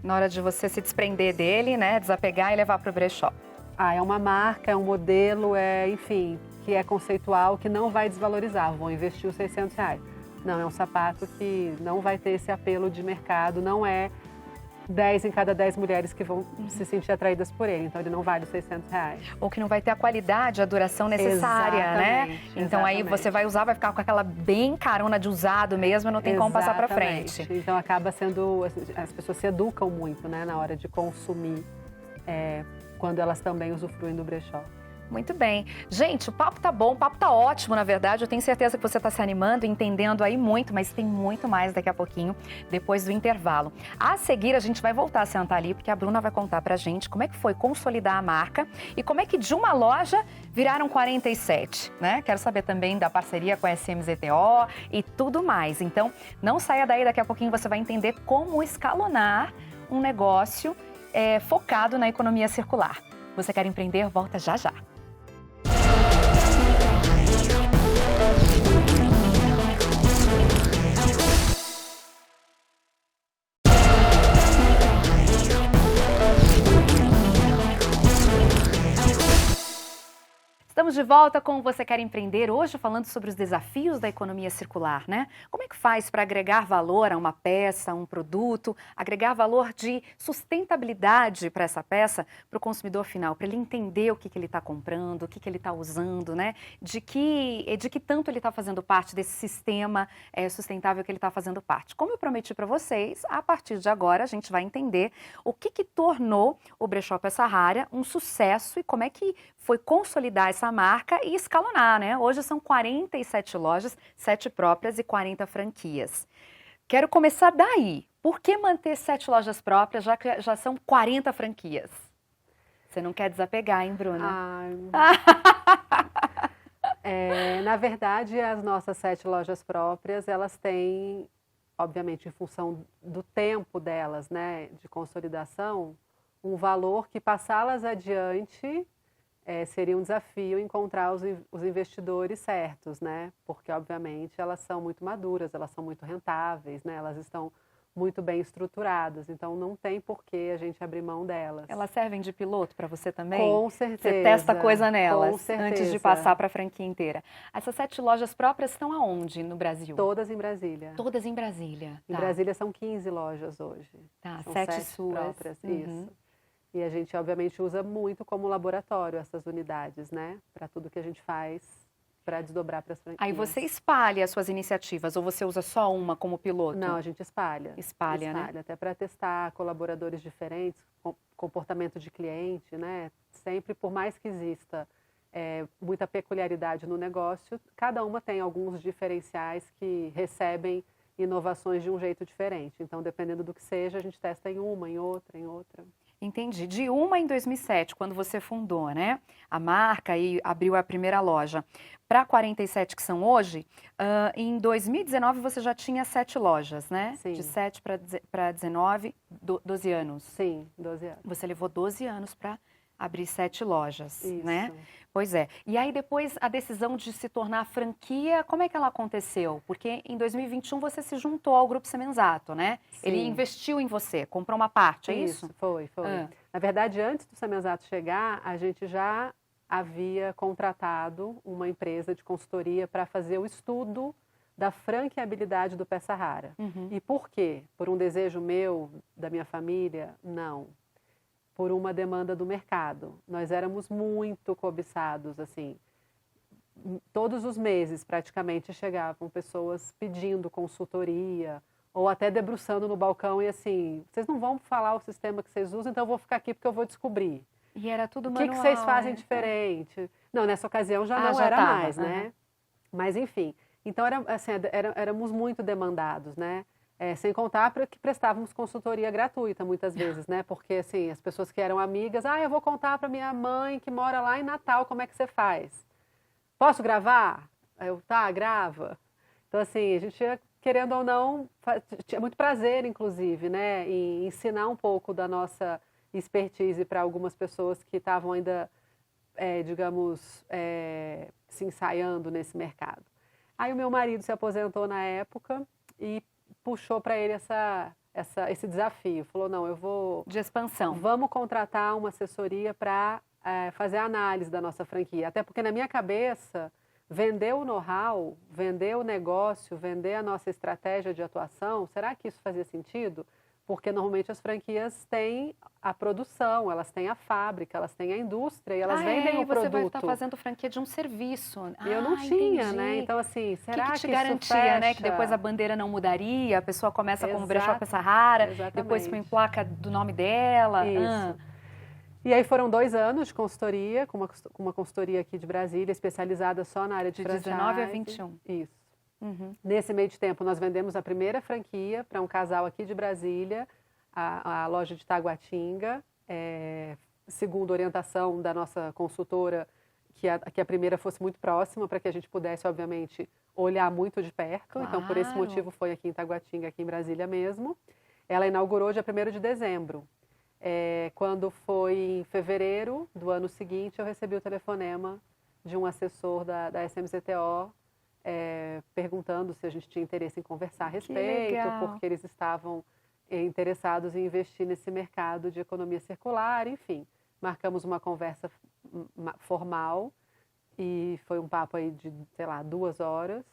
Na hora de você se desprender dele, né? Desapegar e levar para o brechó. É uma marca, é um modelo, enfim, que é conceitual, que não vai desvalorizar. Vou investir os R$600. Não, é um sapato que não vai ter esse apelo de mercado, não é 10 em cada 10 mulheres que vão se sentir atraídas por ele, então ele não vale os R$600. Ou que não vai ter a qualidade, a duração necessária, né? Então aí você vai usar, vai ficar com aquela bem carona de usado mesmo, não tem como passar pra frente. Então acaba sendo, as pessoas se educam muito, né, na hora de consumir, quando elas também usufruem do brechó. Muito bem. Gente, o papo tá bom, o papo tá ótimo, na verdade. Eu tenho certeza que você tá se animando, entendendo aí muito, mas tem muito mais daqui a pouquinho, depois do intervalo. A seguir, a gente vai voltar a sentar ali, porque a Bruna vai contar pra gente como é que foi consolidar a marca e como é que de uma loja viraram 47, né? Quero saber também da parceria com a SMZTO e tudo mais. Então, não saia daí, daqui a pouquinho você vai entender como escalonar um negócio focado na economia circular. Você quer empreender? Volta já já. Estamos de volta com Você Quer Empreender, hoje falando sobre os desafios da economia circular, né? Como é que faz para agregar valor a uma peça, a um produto, agregar valor de sustentabilidade para essa peça, para o consumidor final, para ele entender o que ele está comprando, o que ele está usando, né? De que tanto ele está fazendo parte desse sistema sustentável que ele está fazendo parte. Como eu prometi para vocês, a partir de agora a gente vai entender o que tornou o Brechó Peça Rara um sucesso e como é que foi consolidar essa marca e escalonar, né? Hoje são 47 lojas, 7 próprias e 40 franquias. Quero começar daí. Por que manter 7 lojas próprias, já que já são 40 franquias? Você não quer desapegar, hein, Bruna? Na verdade, as nossas 7 lojas próprias, elas têm, obviamente, em função do tempo delas, né, de consolidação, um valor que passá-las adiante seria um desafio encontrar os investidores certos, né? Porque, obviamente, elas são muito maduras, elas são muito rentáveis, né? Elas estão muito bem estruturadas, então não tem por que a gente abrir mão delas. Elas servem de piloto para você também? Com certeza. Você testa coisa nelas com certeza, antes de passar para a franquia inteira. Essas 7 lojas próprias estão aonde no Brasil? Todas em Brasília. Todas em Brasília. Em Brasília são 15 lojas hoje. Tá, são 7 7 suas. Próprias, isso. E a gente, obviamente, usa muito como laboratório essas unidades, né? Para tudo que a gente faz, para desdobrar para as franquias. Aí você espalha as suas iniciativas ou você usa só uma como piloto? Não, a gente espalha. Espalha, né? Até para testar colaboradores diferentes, comportamento de cliente, né? Sempre, por mais que exista muita peculiaridade no negócio, cada uma tem alguns diferenciais que recebem inovações de um jeito diferente. Então, dependendo do que seja, a gente testa em uma, em outra, em outra. Entendi. De uma em 2007, quando você fundou, né, a marca e abriu a primeira loja, para 47 que são hoje, em 2019 você já tinha 7 lojas, né? Sim. De 7 para 19, 12 anos. Sim, 12 anos. Você levou 12 anos para abrir 7 lojas, Isso. né? Pois é. E aí depois a decisão de se tornar franquia, como é que ela aconteceu? Porque em 2021 você se juntou ao Grupo Semenzato, né? Sim. Ele investiu em você, comprou uma parte, é isso? Foi. Na verdade, antes do Semenzato chegar, a gente já havia contratado uma empresa de consultoria para fazer o estudo da franqueabilidade do Peça Rara. E por quê? Por um desejo meu, da minha família? Não. Por uma demanda do mercado. Nós éramos muito cobiçados, assim. Todos os meses, praticamente, chegavam pessoas pedindo consultoria ou até debruçando no balcão e assim, vocês não vão falar o sistema que vocês usam, então eu vou ficar aqui porque eu vou descobrir. E era tudo O manual, que vocês fazem né? diferente? Não, nessa ocasião já não já era tava. mais, né? Mas enfim, então éramos muito demandados, né? Sem contar que prestávamos consultoria gratuita muitas vezes, né? Porque assim, as pessoas que eram amigas, eu vou contar para minha mãe que mora lá em Natal como é que você faz. Posso gravar? Tá, grava. Então assim, a gente tinha, querendo ou não, tinha muito prazer, inclusive, né? Em ensinar um pouco da nossa expertise para algumas pessoas que estavam ainda, digamos, se ensaiando nesse mercado. Aí o meu marido se aposentou na época e puxou para ele esse desafio. Falou, não, eu vou... De expansão. Vamos contratar uma assessoria para fazer a análise da nossa franquia. Até porque na minha cabeça, vender o know-how, vender o negócio, vender a nossa estratégia de atuação, será que isso fazia sentido? Porque normalmente as franquias têm a produção, elas têm a fábrica, elas têm a indústria e elas vendem o produto. E você vai estar fazendo franquia de um serviço. E eu não tinha, entendi. né? Então assim, será que te que garantia, isso fecha? né? Que depois a bandeira não mudaria, a pessoa começa como brechó Exato, Peça Rara, exatamente. depois põe placa do nome dela. Isso. E aí foram 2 anos de consultoria, com uma consultoria aqui de Brasília, especializada só na área de franchise. 19 a 21. Isso. Nesse meio de tempo, nós vendemos a primeira franquia para um casal aqui de Brasília, a loja de Taguatinga, segundo orientação da nossa consultora, que a primeira fosse muito próxima, para que a gente pudesse, obviamente, olhar muito de perto. Claro. Então, por esse motivo, foi aqui em Taguatinga, aqui em Brasília mesmo. Ela inaugurou dia 1º de dezembro. Quando foi em fevereiro do ano seguinte, eu recebi o telefonema de um assessor da SMZTO, perguntando se a gente tinha interesse em conversar a respeito, porque eles estavam interessados em investir nesse mercado de economia circular, enfim. Marcamos uma conversa formal e foi um papo aí de, 2 horas.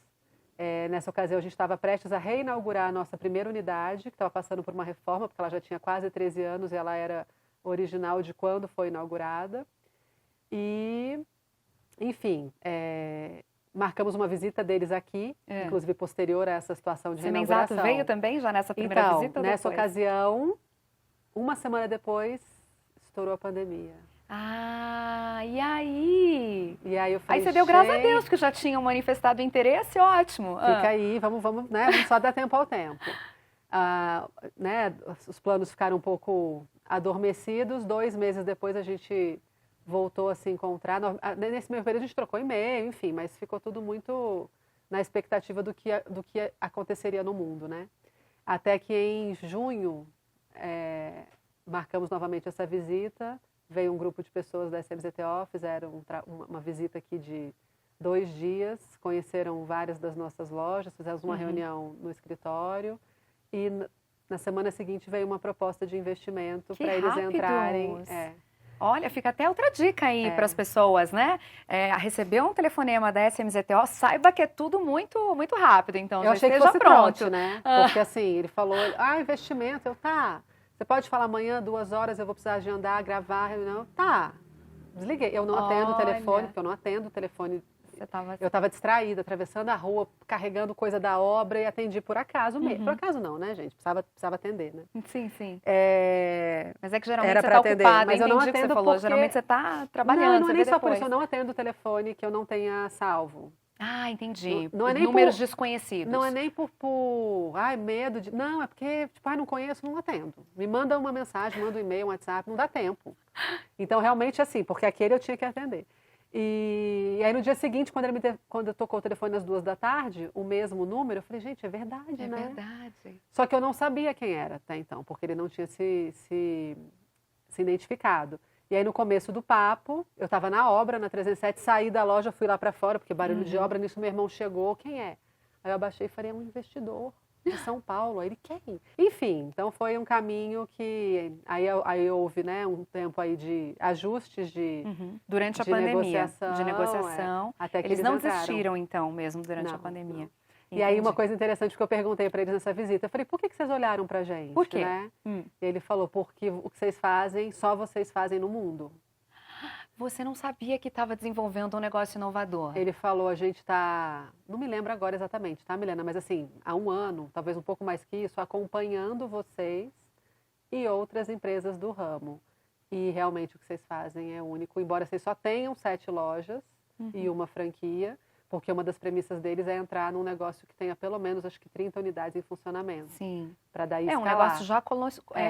Nessa ocasião, a gente estava prestes a reinaugurar a nossa primeira unidade, que estava passando por uma reforma, porque ela já tinha quase 13 anos e ela era original de quando foi inaugurada. E, enfim, marcamos uma visita deles aqui, inclusive posterior a essa situação de reinauguração. Semenzato veio também já nessa primeira visita? Ou nessa depois? ocasião, uma semana depois, estourou a pandemia. E aí? E aí eu falei, aí você deu graças a Deus que já tinham manifestado interesse, ótimo. Fica aí, vamos, né? Vamos só dar tempo ao tempo. Né? Os planos ficaram um pouco adormecidos. 2 meses depois a gente voltou a se encontrar. Nesse meio período a gente trocou e-mail, enfim, mas ficou tudo muito na expectativa do que aconteceria no mundo, né? Até que em junho marcamos novamente essa visita. Veio um grupo de pessoas da SMZTO, fizeram uma visita aqui de 2 dias, conheceram várias das nossas lojas, fizemos uma reunião no escritório e na semana seguinte veio uma proposta de investimento para eles entrarem. Olha, fica até outra dica aí para as pessoas, né? A receber um telefonema da SMZTO, saiba que é tudo muito, muito rápido, então eu já achei que esteja fosse pronto. Né? Porque assim, ele falou, investimento, você pode falar amanhã, 2 horas, eu vou precisar agendar, gravar, reunião. Desliguei. Eu não atendo o telefone, porque eu não atendo o telefone. Eu estava distraída, atravessando a rua, carregando coisa da obra e atendi por acaso mesmo. Por acaso não, né, gente? Precisava atender, né? Sim, sim. Mas é que geralmente era você está ocupada, mas eu não atendo o que você falou. porque... Geralmente você está trabalhando, não é nem só por depois. isso, eu não atendo o telefone que eu não tenha salvo. Entendi. Não é nem números desconhecidos. Não é nem por medo de... Não, é porque, não conheço, não atendo. Me manda uma mensagem, manda um e-mail, um WhatsApp, não dá tempo. Então, realmente, assim, porque aquele eu tinha que atender. E aí, no dia seguinte, quando tocou o telefone às 2 da tarde, o mesmo número, eu falei, gente, é verdade, né? É verdade. Só que eu não sabia quem era até então, porque ele não tinha se identificado. E aí, no começo do papo, eu estava na obra, na 307, saí da loja, fui lá para fora, porque barulho de obra, nisso meu irmão chegou, quem é? Aí eu abaixei e falei, é um investidor. de São Paulo. Aí ele, quem? Enfim, então foi um caminho que aí houve, né, um tempo aí de ajustes durante a de pandemia, negociação, de negociação. até que Eles não entraram. desistiram, então, mesmo durante a Não, pandemia. não. E aí uma Entendi. coisa interessante que eu perguntei para eles nessa visita, eu falei, por que vocês olharam pra gente? Por quê? Né? E ele falou, porque o que vocês fazem, só vocês fazem no mundo. Você não sabia que estava desenvolvendo um negócio inovador? Ele falou, a gente está, não me lembro agora exatamente, tá, Milena? Mas assim, há um ano, talvez um pouco mais que isso, acompanhando vocês e outras empresas do ramo. E realmente o que vocês fazem é único, embora vocês só tenham 7 lojas e uma franquia, porque uma das premissas deles é entrar num negócio que tenha pelo menos, acho que 30 unidades em funcionamento. Sim. Para daí É um escalar. negócio já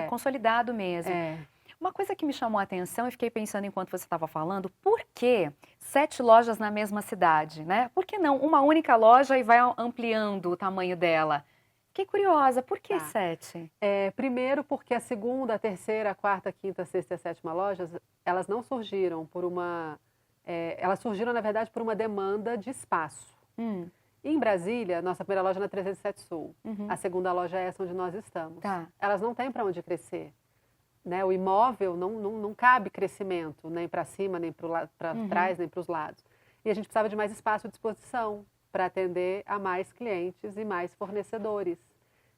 consolidado mesmo. É. Uma coisa que me chamou a atenção e fiquei pensando enquanto você estava falando, por que 7 lojas na mesma cidade, né? Por que não uma única loja e vai ampliando o tamanho dela? Fiquei curiosa, por que 7? Primeiro porque a segunda, a terceira, a quarta, a quinta, a sexta e a sétima lojas, elas não surgiram por uma... elas surgiram, na verdade, por uma demanda de espaço. Em Brasília, nossa primeira loja é na 307 Sul. A segunda loja é essa onde nós estamos. Tá. Elas não têm para onde crescer. Né? O imóvel não cabe crescimento, nem para cima, nem para trás, nem para os lados. E a gente precisava de mais espaço à disposição para atender a mais clientes e mais fornecedores.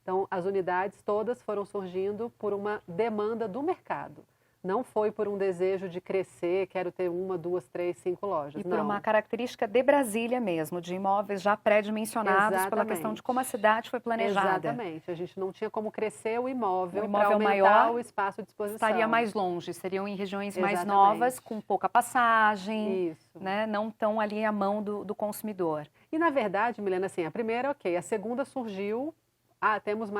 Então, as unidades todas foram surgindo por uma demanda do mercado. Não foi por um desejo de crescer, quero ter 1, 2, 3, 5 lojas. E por uma característica de Brasília mesmo, de imóveis já pré-dimensionados. Exatamente. Pela questão de como a cidade foi planejada. Exatamente. A gente não tinha como crescer o imóvel para aumentar maior, o espaço à disposição. Estaria mais longe, seriam em regiões mais Exatamente. novas, com pouca passagem. Isso. Né? Não tão ali à mão do consumidor. E na verdade, Milena, assim, a primeira, ok, a segunda surgiu... temos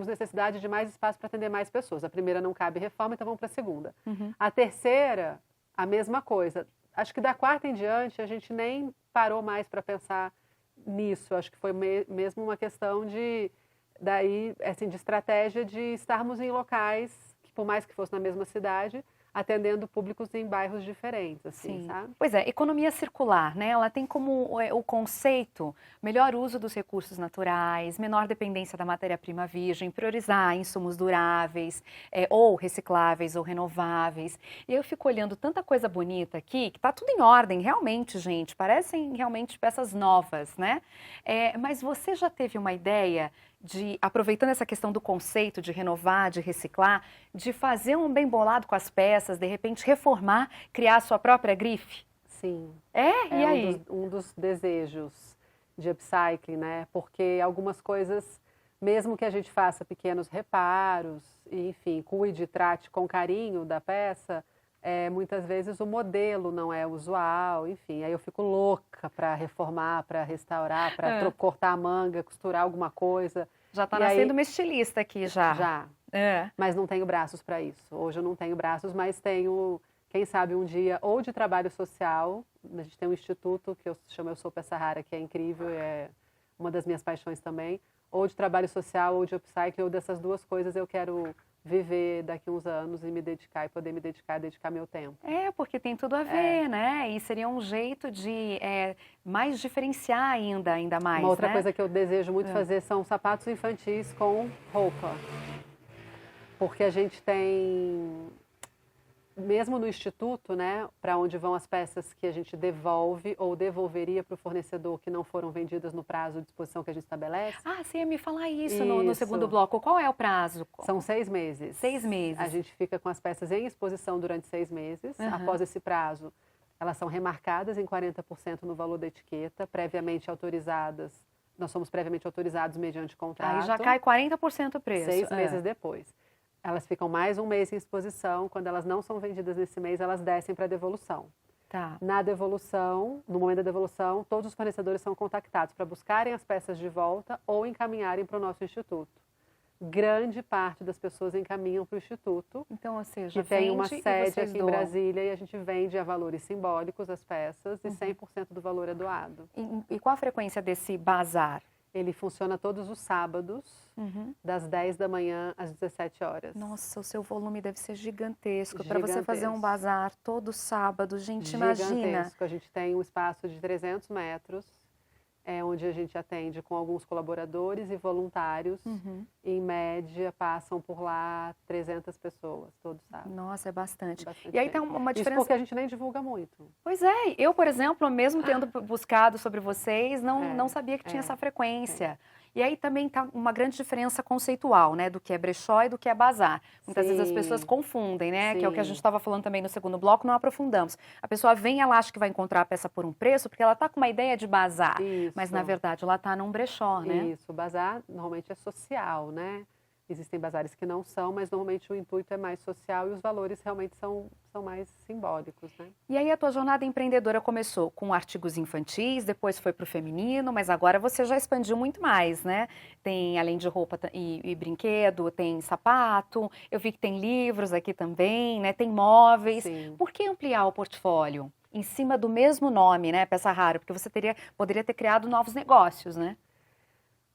necessidade de mais espaço para atender mais pessoas. A primeira não cabe reforma, então vamos para a segunda. A terceira, a mesma coisa. Acho que da quarta em diante, a gente nem parou mais para pensar nisso. Acho que foi mesmo uma questão de estratégia de estarmos em locais, que por mais que fosse na mesma cidade, atendendo públicos em bairros diferentes, assim, sabe? Pois é, economia circular, né? Ela tem como o conceito melhor uso dos recursos naturais, menor dependência da matéria-prima virgem, priorizar insumos duráveis, ou recicláveis ou renováveis. E eu fico olhando tanta coisa bonita aqui, que tá tudo em ordem, realmente, gente. Parecem realmente peças novas, né? Mas você já teve uma ideia de, aproveitando essa questão do conceito de renovar, de reciclar, de fazer um bem bolado com as peças, de repente reformar, criar a sua própria grife? Sim. E aí? Um dos desejos de upcycling, né? Porque algumas coisas, mesmo que a gente faça pequenos reparos, e, enfim, cuide, trate com carinho da peça, muitas vezes o modelo não é usual, enfim, aí eu fico louca para reformar, para restaurar, para cortar a manga, costurar alguma coisa. Já está nascendo uma estilista aqui já. Já, mas não tenho braços para isso. Hoje eu não tenho braços, mas tenho, quem sabe um dia, ou de trabalho social, a gente tem um instituto que eu chamo Eu Sou Peça Rara, que é incrível, é uma das minhas paixões também, ou de trabalho social, ou de upcycling, ou dessas duas coisas eu quero viver daqui uns anos e me dedicar, e poder me dedicar meu tempo. Porque tem tudo a ver, né? E seria um jeito de mais diferenciar ainda mais, Uma outra né? coisa que eu desejo muito fazer são sapatos infantis com roupa. Porque a gente tem, mesmo no instituto, né, para onde vão as peças que a gente devolve ou devolveria para o fornecedor que não foram vendidas no prazo de disposição que a gente estabelece. Você ia me falar isso no segundo bloco. Qual é o prazo? São 6 meses. 6 meses. A gente fica com as peças em exposição durante 6 meses. Após esse prazo, elas são remarcadas em 40% no valor da etiqueta, previamente autorizadas. Nós somos previamente autorizados mediante contrato. Aí já cai 40% o preço. 6 meses depois. Elas ficam mais um mês em exposição. Quando elas não são vendidas nesse mês, elas descem para devolução. Tá. Na devolução, no momento da devolução, todos os fornecedores são contactados para buscarem as peças de volta ou encaminharem para o nosso instituto. Grande parte das pessoas encaminham para o instituto. Então, ou seja, que tem uma sede aqui em doam. Brasília e a gente vende a valores simbólicos as peças e 100% do valor é doado. E qual a frequência desse bazar? Ele funciona todos os sábados, das 10 da manhã às 17 horas. Nossa, o seu volume deve ser gigantesco. Para você fazer um bazar todo sábado, gente, Gigantesco. imagina. A gente tem um espaço de 300 metros. onde a gente atende com alguns colaboradores e voluntários. Em média, passam por lá 300 pessoas todos sábados. Nossa, é bastante. Bastante E aí gente. tem uma Isso diferença... porque a gente nem divulga muito. Pois é, eu, por exemplo, mesmo tendo buscado sobre vocês, não sabia que tinha essa frequência. E aí também tá uma grande diferença conceitual, né, do que é brechó e do que é bazar. Muitas vezes as pessoas confundem, né, que é o que a gente estava falando também no segundo bloco, não aprofundamos. A pessoa vem, ela acha que vai encontrar a peça por um preço, porque ela tá com uma ideia de bazar. Isso. Mas, na verdade, ela tá num brechó, né? Isso, o bazar normalmente é social, né? Existem bazares que não são, mas normalmente o intuito é mais social e os valores realmente são mais simbólicos, né? E aí a tua jornada empreendedora começou com artigos infantis, depois foi para o feminino, mas agora você já expandiu muito mais, né? Tem, além de roupa e brinquedo, tem sapato, eu vi que tem livros aqui também, né? Tem móveis. Sim. Por que ampliar o portfólio? Em cima do mesmo nome, né? Peça Rara, porque você poderia ter criado novos negócios, né?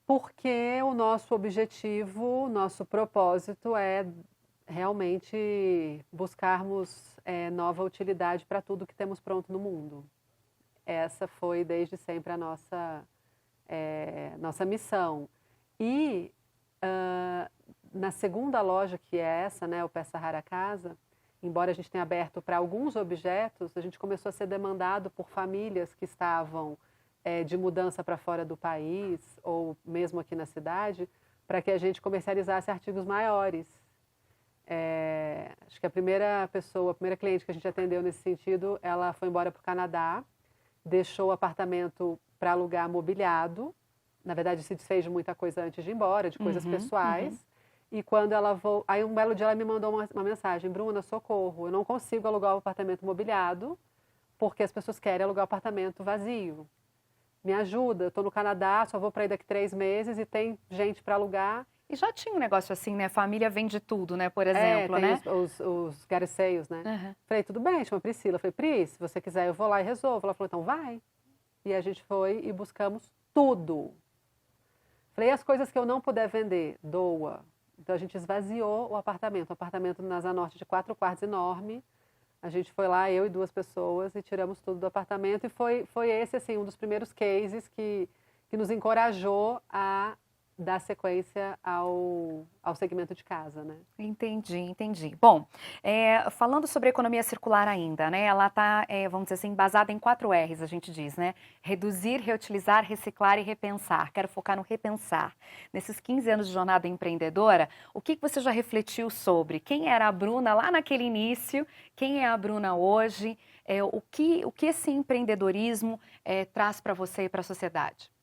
Porque o nosso objetivo, o nosso propósito é realmente buscarmos nova utilidade para tudo que temos pronto no mundo. Essa foi desde sempre a nossa missão. E na segunda loja, que é essa, né, o Peça Rara Casa, embora a gente tenha aberto para alguns objetos, a gente começou a ser demandado por famílias que estavam de mudança para fora do país, ou mesmo aqui na cidade, para que a gente comercializasse artigos maiores. Acho que a primeira cliente que a gente atendeu nesse sentido, ela foi embora para o Canadá, deixou o apartamento para alugar mobiliado, na verdade se desfez de muita coisa antes de ir embora, de coisas pessoais, e quando ela voltou, aí um belo dia ela me mandou uma mensagem: Bruna, socorro, eu não consigo alugar o apartamento mobiliado, porque as pessoas querem alugar o apartamento vazio. Me ajuda, eu estou no Canadá, só vou para aí daqui 3 meses e tem gente para alugar. E já tinha um negócio assim, né? Família vende tudo, né? Por exemplo, tem né? os garage sales, né? Falei, tudo bem, chama Priscila. Falei, Pri, se você quiser eu vou lá e resolvo. Ela falou, então vai. E a gente foi e buscamos tudo. Falei, as coisas que eu não puder vender, doa. Então a gente esvaziou o apartamento. Um apartamento na Asa Norte de 4 quartos enorme. A gente foi lá, eu e 2 pessoas, e tiramos tudo do apartamento. E foi esse, assim, um dos primeiros cases que nos encorajou a dar sequência ao segmento de casa, né? Entendi. Bom, falando sobre a economia circular ainda, né? Ela está, vamos dizer assim, embasada em 4 R's, a gente diz, né? Reduzir, reutilizar, reciclar e repensar. Quero focar no repensar. Nesses 15 anos de jornada empreendedora, o que você já refletiu sobre? Quem era a Bruna lá naquele início? Quem é a Bruna hoje? O que esse empreendedorismo traz para você e para a sociedade?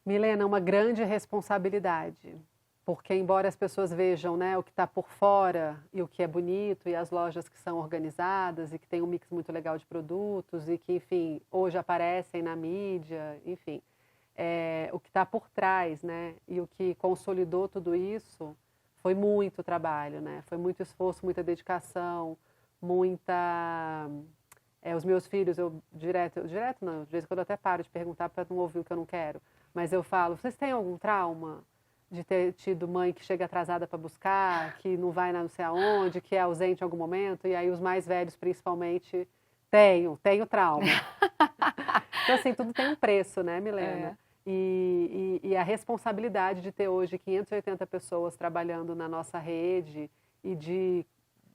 Milena, uma grande responsabilidade, porque embora as pessoas vejam, né, o que está por fora e o que é bonito, e as lojas que são organizadas e que tem um mix muito legal de produtos e que, enfim, hoje aparecem na mídia, enfim, o que está por trás, né, e o que consolidou tudo isso foi muito trabalho, né, foi muito esforço, muita dedicação, os meus filhos, direto não, de vez em quando eu até paro de perguntar para não ouvir o que eu não quero. Mas eu falo, vocês têm algum trauma de ter tido mãe que chega atrasada para buscar, que não vai não sei aonde, que é ausente em algum momento? E aí os mais velhos, principalmente, tenho trauma. Então, assim, tudo tem um preço, né, Milena? E a responsabilidade de ter hoje 580 pessoas trabalhando na nossa rede e de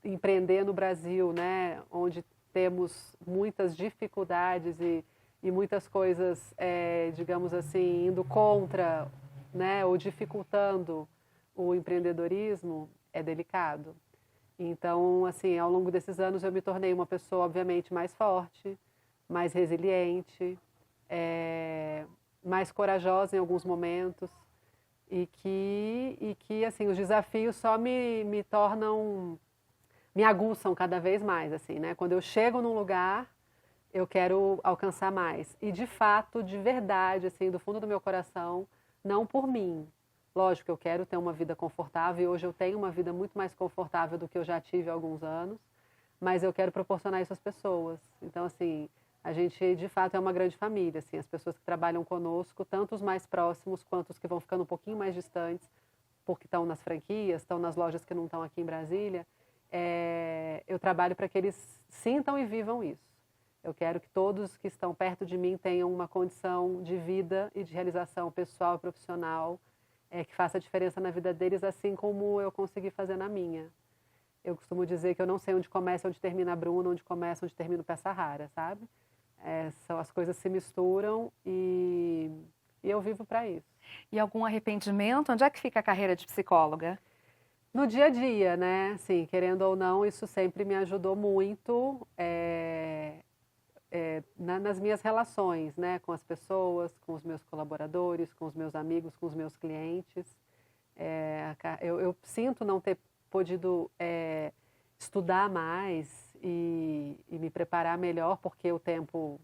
empreender no Brasil, né, onde temos muitas dificuldades e muitas coisas, digamos assim, indo contra, né, ou dificultando o empreendedorismo, é delicado. Então, assim, ao longo desses anos eu me tornei uma pessoa, obviamente, mais forte, mais resiliente, mais corajosa em alguns momentos e que assim, os desafios só me tornam, me aguçam cada vez mais, assim, né? Quando eu chego num lugar, eu quero alcançar mais. E, de fato, de verdade, assim, do fundo do meu coração, não por mim. Lógico que eu quero ter uma vida confortável, e hoje eu tenho uma vida muito mais confortável do que eu já tive há alguns anos, mas eu quero proporcionar isso às pessoas. Então, assim, a gente, de fato, é uma grande família, assim, as pessoas que trabalham conosco, tanto os mais próximos quanto os que vão ficando um pouquinho mais distantes, porque estão nas franquias, estão nas lojas que não estão aqui em Brasília, eu trabalho para que eles sintam e vivam isso. Eu quero que todos que estão perto de mim tenham uma condição de vida e de realização pessoal e profissional que faça diferença na vida deles, assim como eu consegui fazer na minha. Eu costumo dizer que eu não sei onde começa e onde termina a Bruna, onde começa e onde termina o Peça Rara, sabe? As coisas se misturam e eu vivo para isso. E algum arrependimento? Onde é que fica a carreira de psicóloga? No dia a dia, né? Assim, querendo ou não, isso sempre me ajudou muito nas minhas relações, né? Com as pessoas, com os meus colaboradores, com os meus amigos, com os meus clientes. Eu sinto não ter podido estudar mais e me preparar melhor, porque o tempo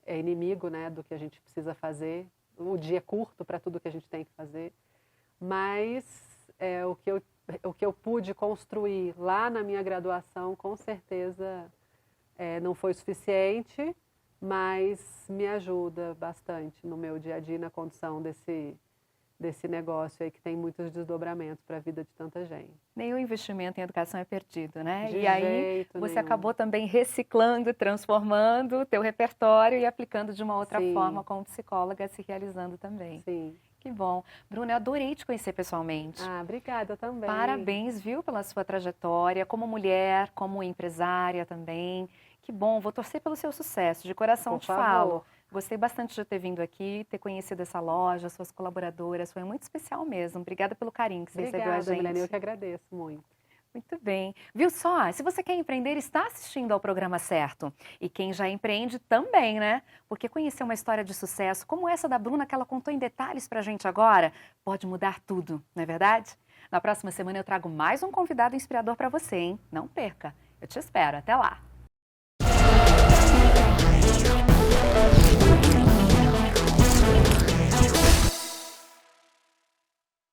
é inimigo, né, do que a gente precisa fazer. O dia é curto para tudo que a gente tem que fazer. Mas o que eu pude construir lá na minha graduação, com certeza não foi suficiente, mas me ajuda bastante no meu dia a dia, na condução desse negócio aí que tem muitos desdobramentos para a vida de tanta gente. Nenhum investimento em educação é perdido, né? De e aí jeito você nenhum. acabou também reciclando, transformando o teu repertório e aplicando de uma outra Sim. forma como psicóloga, se realizando também. Sim. Que bom. Bruna, eu adorei te conhecer pessoalmente. Obrigada também. Parabéns, viu, pela sua trajetória como mulher, como empresária também. Que bom, vou torcer pelo seu sucesso, de coração te falo. Gostei bastante de ter vindo aqui, ter conhecido essa loja, suas colaboradoras, foi muito especial mesmo. Obrigada pelo carinho que você recebeu a gente. Milene, eu que agradeço muito. Muito bem. Viu só? Se você quer empreender, está assistindo ao programa certo. E quem já empreende também, né? Porque conhecer uma história de sucesso como essa da Bruna, que ela contou em detalhes pra gente agora, pode mudar tudo, não é verdade? Na próxima semana eu trago mais um convidado inspirador para você, hein? Não perca. Eu te espero. Até lá.